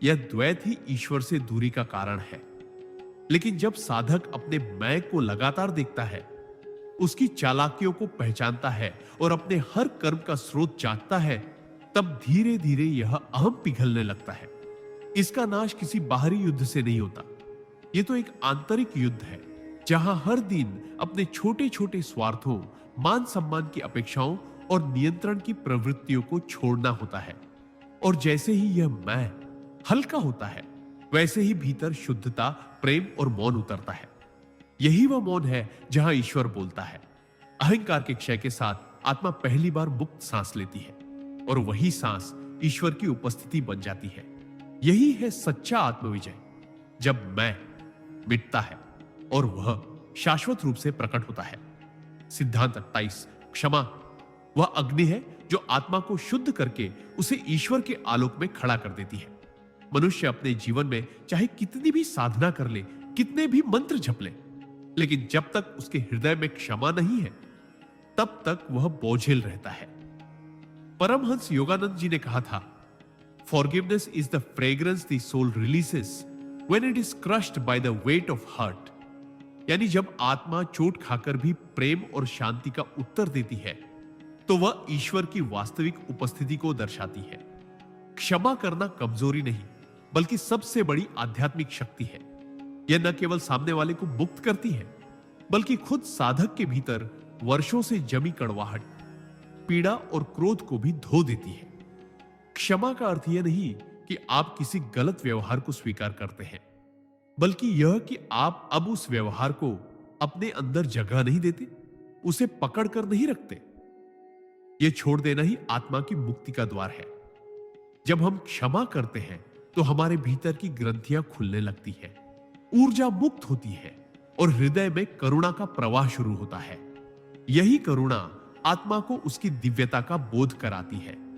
यह द्वैत ही ईश्वर से दूरी का कारण है। लेकिन जब साधक अपने मैं को लगातार देखता है, उसकी चालाकियों को पहचानता है और अपने हर कर्म का स्रोत जांचता है, तब धीरे धीरे यह अहम पिघलने लगता है। इसका नाश किसी बाहरी युद्ध से नहीं होता। यह तो एक आंतरिक युद्ध है, जहां हर दिन अपने छोटे छोटे स्वार्थों, मान सम्मान की अपेक्षाओं और नियंत्रण की प्रवृत्तियों को छोड़ना होता है। और जैसे ही यह मैं हल्का होता है, वैसे ही भीतर शुद्धता, प्रेम और मौन उतरता है। यही वह मौन है जहां ईश्वर बोलता है। अहंकार के क्षय के साथ आत्मा पहली बार मुक्त सांस लेती है और वही सांस ईश्वर की उपस्थिति बन जाती है। यही है सच्चा आत्मविजय, जब मैं मिटता है और वह शाश्वत रूप से प्रकट होता है। सिद्धांत 28, क्षमा वह अग्नि है जो आत्मा को शुद्ध करके उसे ईश्वर के आलोक में खड़ा कर देती है। मनुष्य अपने जीवन में चाहे कितनी भी साधना कर ले, कितने भी मंत्र जप ले, लेकिन जब तक उसके हृदय में क्षमा नहीं है, तब तक वह बोझिल रहता है। परमहंस योगानंद जी ने कहा था, forgiveness is the fragrance the soul releases when it is crushed by the weight of hurt. यानी जब आत्मा चोट खाकर भी प्रेम और शांति का उत्तर देती है, तो वह ईश्वर की वास्तविक उपस्थिति को दर्शाती है। क्षमा करना कमजोरी नहीं, बल्कि सबसे बड़ी आध्यात्मिक शक्ति है। यह न केवल सामने वाले को मुक्त करती है, बल्कि खुद साधक के भीतर वर्षों से जमी कड़वाहट, पीड़ा और क्रोध को भी धो देती है। क्षमा का अर्थ यह नहीं कि आप किसी गलत व्यवहार को स्वीकार करते हैं, बल्कि यह कि आप अब उस व्यवहार को अपने अंदर जगह नहीं देते, उसे पकड़ कर नहीं रखते। यह छोड़ देना ही आत्मा की मुक्ति का द्वार है। जब हम क्षमा करते हैं, तो हमारे भीतर की ग्रंथियां खुलने लगती है, ऊर्जा मुक्त होती है और हृदय में करुणा का प्रवाह शुरू होता है। यही करुणा आत्मा को उसकी दिव्यता का बोध कराती है।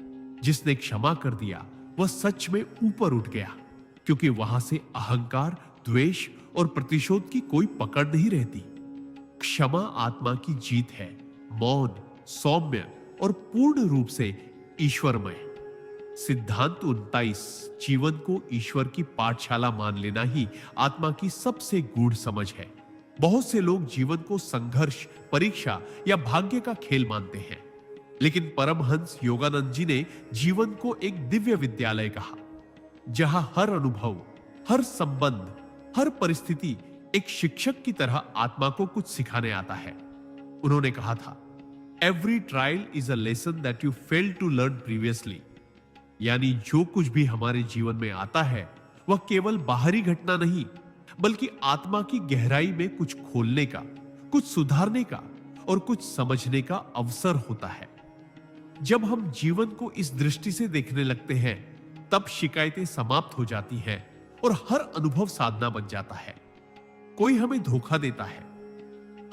जिसने क्षमा कर दिया, वह सच में ऊपर उठ गया, क्योंकि वहां से अहंकार, द्वेष और प्रतिशोध की कोई पकड़ नहीं रहती। क्षमा आत्मा की जीत है, मौन, सौम्य और पूर्ण रूप से ईश्वरमय। सिद्धांत 29, जीवन को ईश्वर की पाठशाला मान लेना ही आत्मा की सबसे गूढ़ समझ है। बहुत से लोग जीवन को संघर्ष, परीक्षा या भाग्य का खेल मानते हैं, लेकिन परमहंस योगानंद जी ने जीवन को एक दिव्य विद्यालय कहा, जहां हर अनुभव, हर संबंध, हर परिस्थिति एक शिक्षक की तरह आत्मा को कुछ सिखाने आता है। उन्होंने कहा था, every trial is a lesson that you failed to learn previously. यानी जो कुछ भी हमारे जीवन में आता है, वह केवल बाहरी घटना नहीं, बल्कि आत्मा की गहराई में कुछ खोलने का, कुछ सुधारने का और कुछ समझने का अवसर होता है। जब हम जीवन को इस दृष्टि से देखने लगते हैं, तब शिकायतें समाप्त हो जाती हैं और हर अनुभव साधना बन जाता है। कोई हमें धोखा देता है,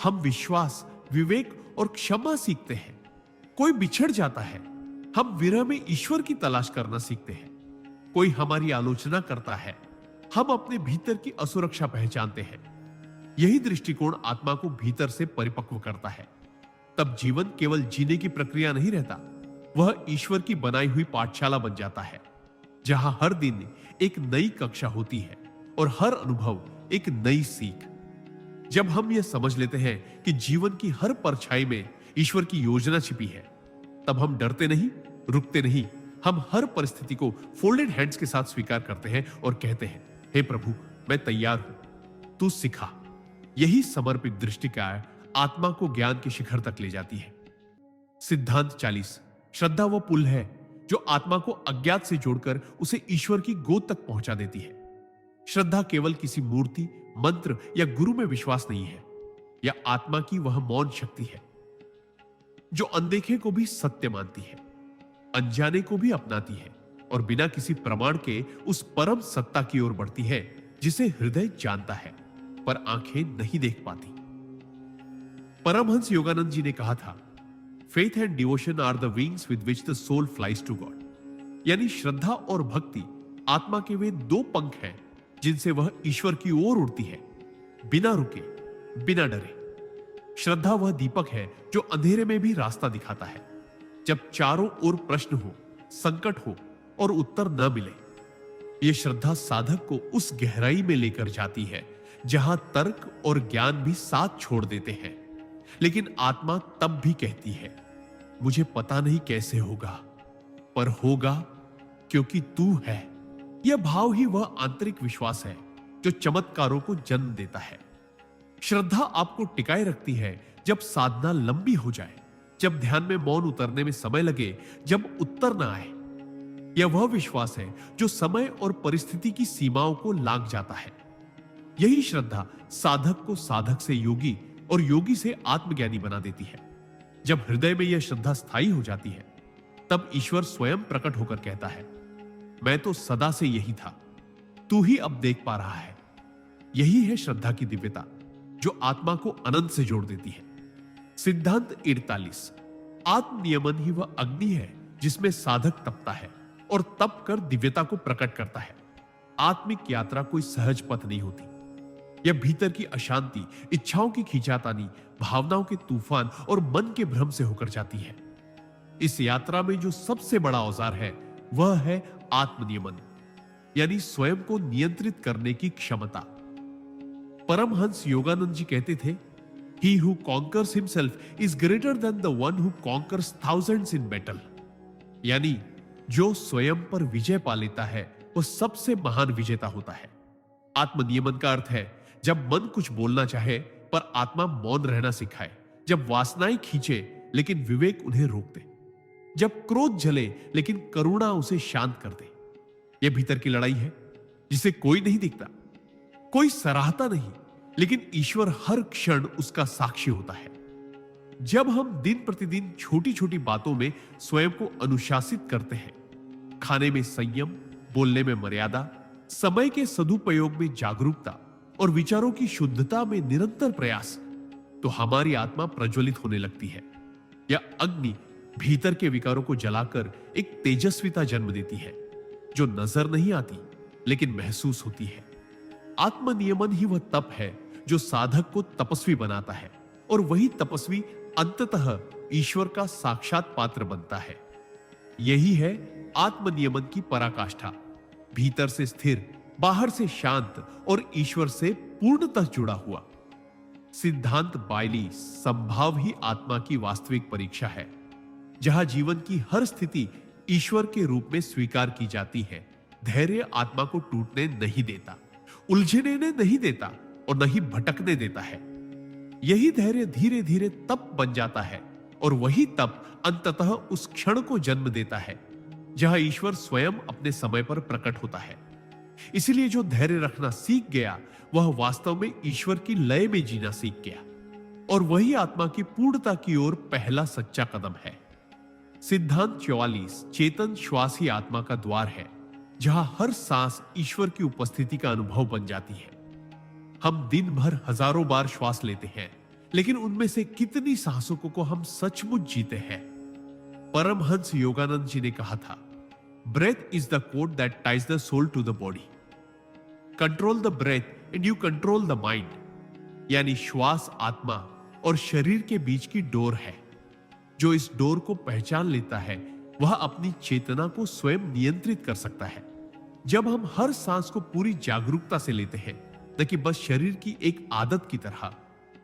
हम विश्वास, विवेक और क्षमा सीखते हैं। कोई बिछड़ जाता है, हम विरह में ईश्वर की तलाश करना सीखते हैं। कोई हमारी आलोचना करता है, हम अपने भीतर की असुरक्षा पहचानते हैं। यही दृष्टिकोण आत्मा को भीतर से परिपक्व करता है। तब जीवन केवल जीने की प्रक्रिया नहीं रहता, वह ईश्वर की बनाई हुई पाठशाला बन जाता है, जहां हर दिन एक नई कक्षा होती है और हर अनुभव एक नई सीख। जब हम यह समझ लेते हैं कि जीवन की हर परछाई में ईश्वर की योजना छिपी है, तब हम डरते नहीं, रुकते नहीं, हम हर परिस्थिति को फोल्डेड हैंड्स के साथ स्वीकार करते हैं और कहते हैं, हे प्रभु, मैं तैयार हूं, तू सिखा। यही समर्पित दृष्टिका आत्मा को ज्ञान के शिखर तक ले जाती है। सिद्धांत 40, श्रद्धा वो पुल है जो आत्मा को अज्ञात से जोड़कर उसे ईश्वर की गोद तक पहुंचा देती है। श्रद्धा केवल किसी मूर्ति, मंत्र या गुरु में विश्वास नहीं है। यह आत्मा की वह मौन शक्ति है जो अनदेखे को भी सत्य मानती है, अनजाने को भी अपनाती है और बिना किसी प्रमाण के उस परम सत्ता की ओर बढ़ती है जिसे हृदय जानता है पर आंखें नहीं देख पाती। परमहंस योगानंद जी ने कहा था, faith and devotion are the wings with which the soul flies to God. यानी श्रद्धा और भक्ति आत्मा के वे दो पंख हैं जिनसे वह ईश्वर की ओर उड़ती है, बिना रुके, बिना डरे। श्रद्धा वह दीपक है जो अंधेरे में भी रास्ता दिखाता है जब चारों ओर प्रश्न हो, संकट हो और उत्तर न मिले। यह श्रद्धा साधक को उस गहराई में लेकर जाती है जहां तर्क और ज्ञान भी साथ छोड़ देते हैं। लेकिन आत्मा तब भी कहती है, मुझे पता नहीं कैसे होगा, पर होगा क्योंकि तू है। यह भाव ही वह आंतरिक विश्वास है जो चमत्कारों को जन्म देता है। श्रद्धा आपको टिकाए रखती है जब साधना लंबी हो जाए, जब ध्यान में मौन उतरने में समय लगे, जब उत्तर ना आए। यह वह विश्वास है जो समय और परिस्थिति की सीमाओं को लांघ जाता है। यही श्रद्धा साधक को साधक से योगी और योगी से आत्मज्ञानी बना देती है। जब हृदय में यह श्रद्धा स्थायी हो जाती है, तब ईश्वर स्वयं प्रकट होकर कहता है, मैं तो सदा से यही था, तू ही अब देख पा रहा है। यही है श्रद्धा की दिव्यता जो आत्मा को अनंत से जोड़ देती है। सिद्धांत 48। आत्मनियमन ही वह अग्नि है जिसमें साधक तपता है और तप कर दिव्यता को प्रकट करता है। आत्मिक यात्रा कोई सहज पथ नहीं होती। यह भीतर की अशांति, इच्छाओं की खींचातानी, भावनाओं के तूफान और मन के भ्रम से होकर जाती है। इस यात्रा में जो सबसे बड़ा औजार है वह है आत्मनियमन, यानी स्वयं को नियंत्रित करने की क्षमता। परमहंस योगानंद जी कहते थे, He who conquers himself is greater than the one who conquers thousands in battle। यानी जो स्वयं पर विजय पा लेता है वह सबसे महान विजेता होता है। आत्मनियमन का अर्थ है जब मन कुछ बोलना चाहे पर आत्मा मौन रहना सिखाए, जब वासनाएं खींचे लेकिन विवेक उन्हें रोक दे, जब क्रोध जले लेकिन करुणा उसे शांत कर दे। यह भीतर की लड़ाई है जिसे कोई नहीं दिखता, कोई सराहता नहीं, लेकिन ईश्वर हर क्षण उसका साक्षी होता है। जब हम दिन प्रतिदिन छोटी छोटी बातों में स्वयं को अनुशासित करते हैं, खाने में संयम, बोलने में मर्यादा, समय के सदुपयोग में जागरूकता और विचारों की शुद्धता में निरंतर प्रयास, तो हमारी आत्मा प्रज्वलित होने लगती है। यह अग्नि भीतर के विकारों को जलाकर एक तेजस्विता जन्म देती है जो नजर नहीं आती लेकिन महसूस होती है। आत्मनियमन ही वह तप है जो साधक को तपस्वी बनाता है और वही तपस्वी अंततः ईश्वर का साक्षात पात्र बनता है। यही है आत्मनियमन की पराकाष्ठा, भीतर से स्थिर, बाहर से शांत और ईश्वर से पूर्णतः जुड़ा हुआ। सिद्धांत बायली संभाव ही आत्मा की वास्तविक परीक्षा है, जहां जीवन की हर स्थिति ईश्वर के रूप में स्वीकार की जाती है। धैर्य आत्मा को टूटने नहीं देता, उलझने नहीं देता और न ही भटकने देता है। यही धैर्य धीरे धीरे तप बन जाता है और वही तप अंततः उस क्षण को जन्म देता है जहां ईश्वर स्वयं अपने समय पर प्रकट होता है। इसलिए जो धैर्य रखना सीख गया वह वास्तव में ईश्वर की लय में जीना सीख गया और वही आत्मा की पूर्णता की ओर पहला सच्चा कदम है। सिद्धांत 44। चेतन श्वास ही आत्मा का द्वार है जहां हर सांस ईश्वर की उपस्थिति का अनुभव बन जाती है। हम दिन भर हजारों बार श्वास लेते हैं, लेकिन उनमें से कितनी सांसों को हम सचमुच जीते हैं? परमहंस योगानंद जी ने कहा था, breath is the cord that ties the soul to the body. Control the breath and you control the mind. यानी श्वास आत्मा और शरीर के बीच की डोर है। जो इस डोर को पहचान लेता है वह अपनी चेतना को स्वयं नियंत्रित कर सकता है। जब हम हर सांस को पूरी जागरूकता से लेते हैं, न कि बस शरीर की एक आदत की तरह,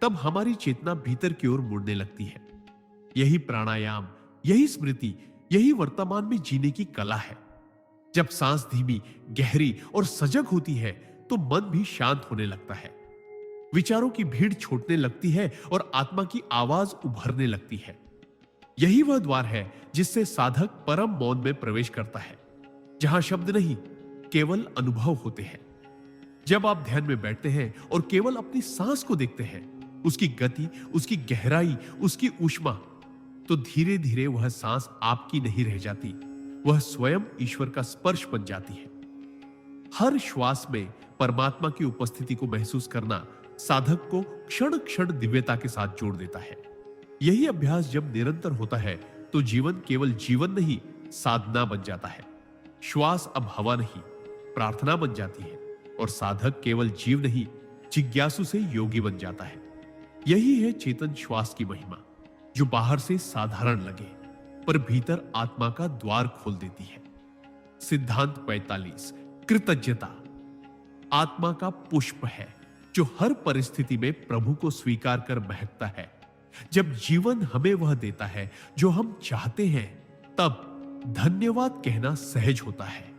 तब हमारी चेतना भीतर की ओर मुड़ने लगती है। यही प्राणायाम, यही स्मृति, यही वर्तमान में जीने की कला है। जब सांस धीमी, गहरी और सजग होती है तो मन भी शांत होने लगता है। विचारों की भीड़ छूटने लगती है और आत्मा की आवाज उभरने लगती है। यही वह द्वार है जिससे साधक परम मौन में प्रवेश करता है, जहां शब्द नहीं, केवल अनुभव होते हैं। जब आप ध्यान में बैठते हैं और केवल अपनी सांस को देखते हैं, उसकी गति, उसकी गहराई, उसकी ऊष्मा, तो धीरे धीरे वह सांस आपकी नहीं रह जाती, वह स्वयं ईश्वर का स्पर्श बन जाती है। हर श्वास में परमात्मा की उपस्थिति को महसूस करना साधक को क्षण क्षण दिव्यता के साथ जोड़ देता है। यही अभ्यास जब निरंतर होता है तो जीवन केवल जीवन नहीं, साधना बन जाता है। श्वास अब हवा नहीं, प्रार्थना बन जाती है और साधक केवल जीव नहीं, जिज्ञासु से योगी बन जाता है। यही है चेतन श्वास की महिमा, जो बाहर से साधारण लगे पर भीतर आत्मा का द्वार खोल देती है। सिद्धांत 45। कृतज्ञता आत्मा का पुष्प है जो हर परिस्थिति में प्रभु को स्वीकार कर महकता है। जब जीवन हमें वह देता है जो हम चाहते हैं, तब धन्यवाद कहना सहज होता है।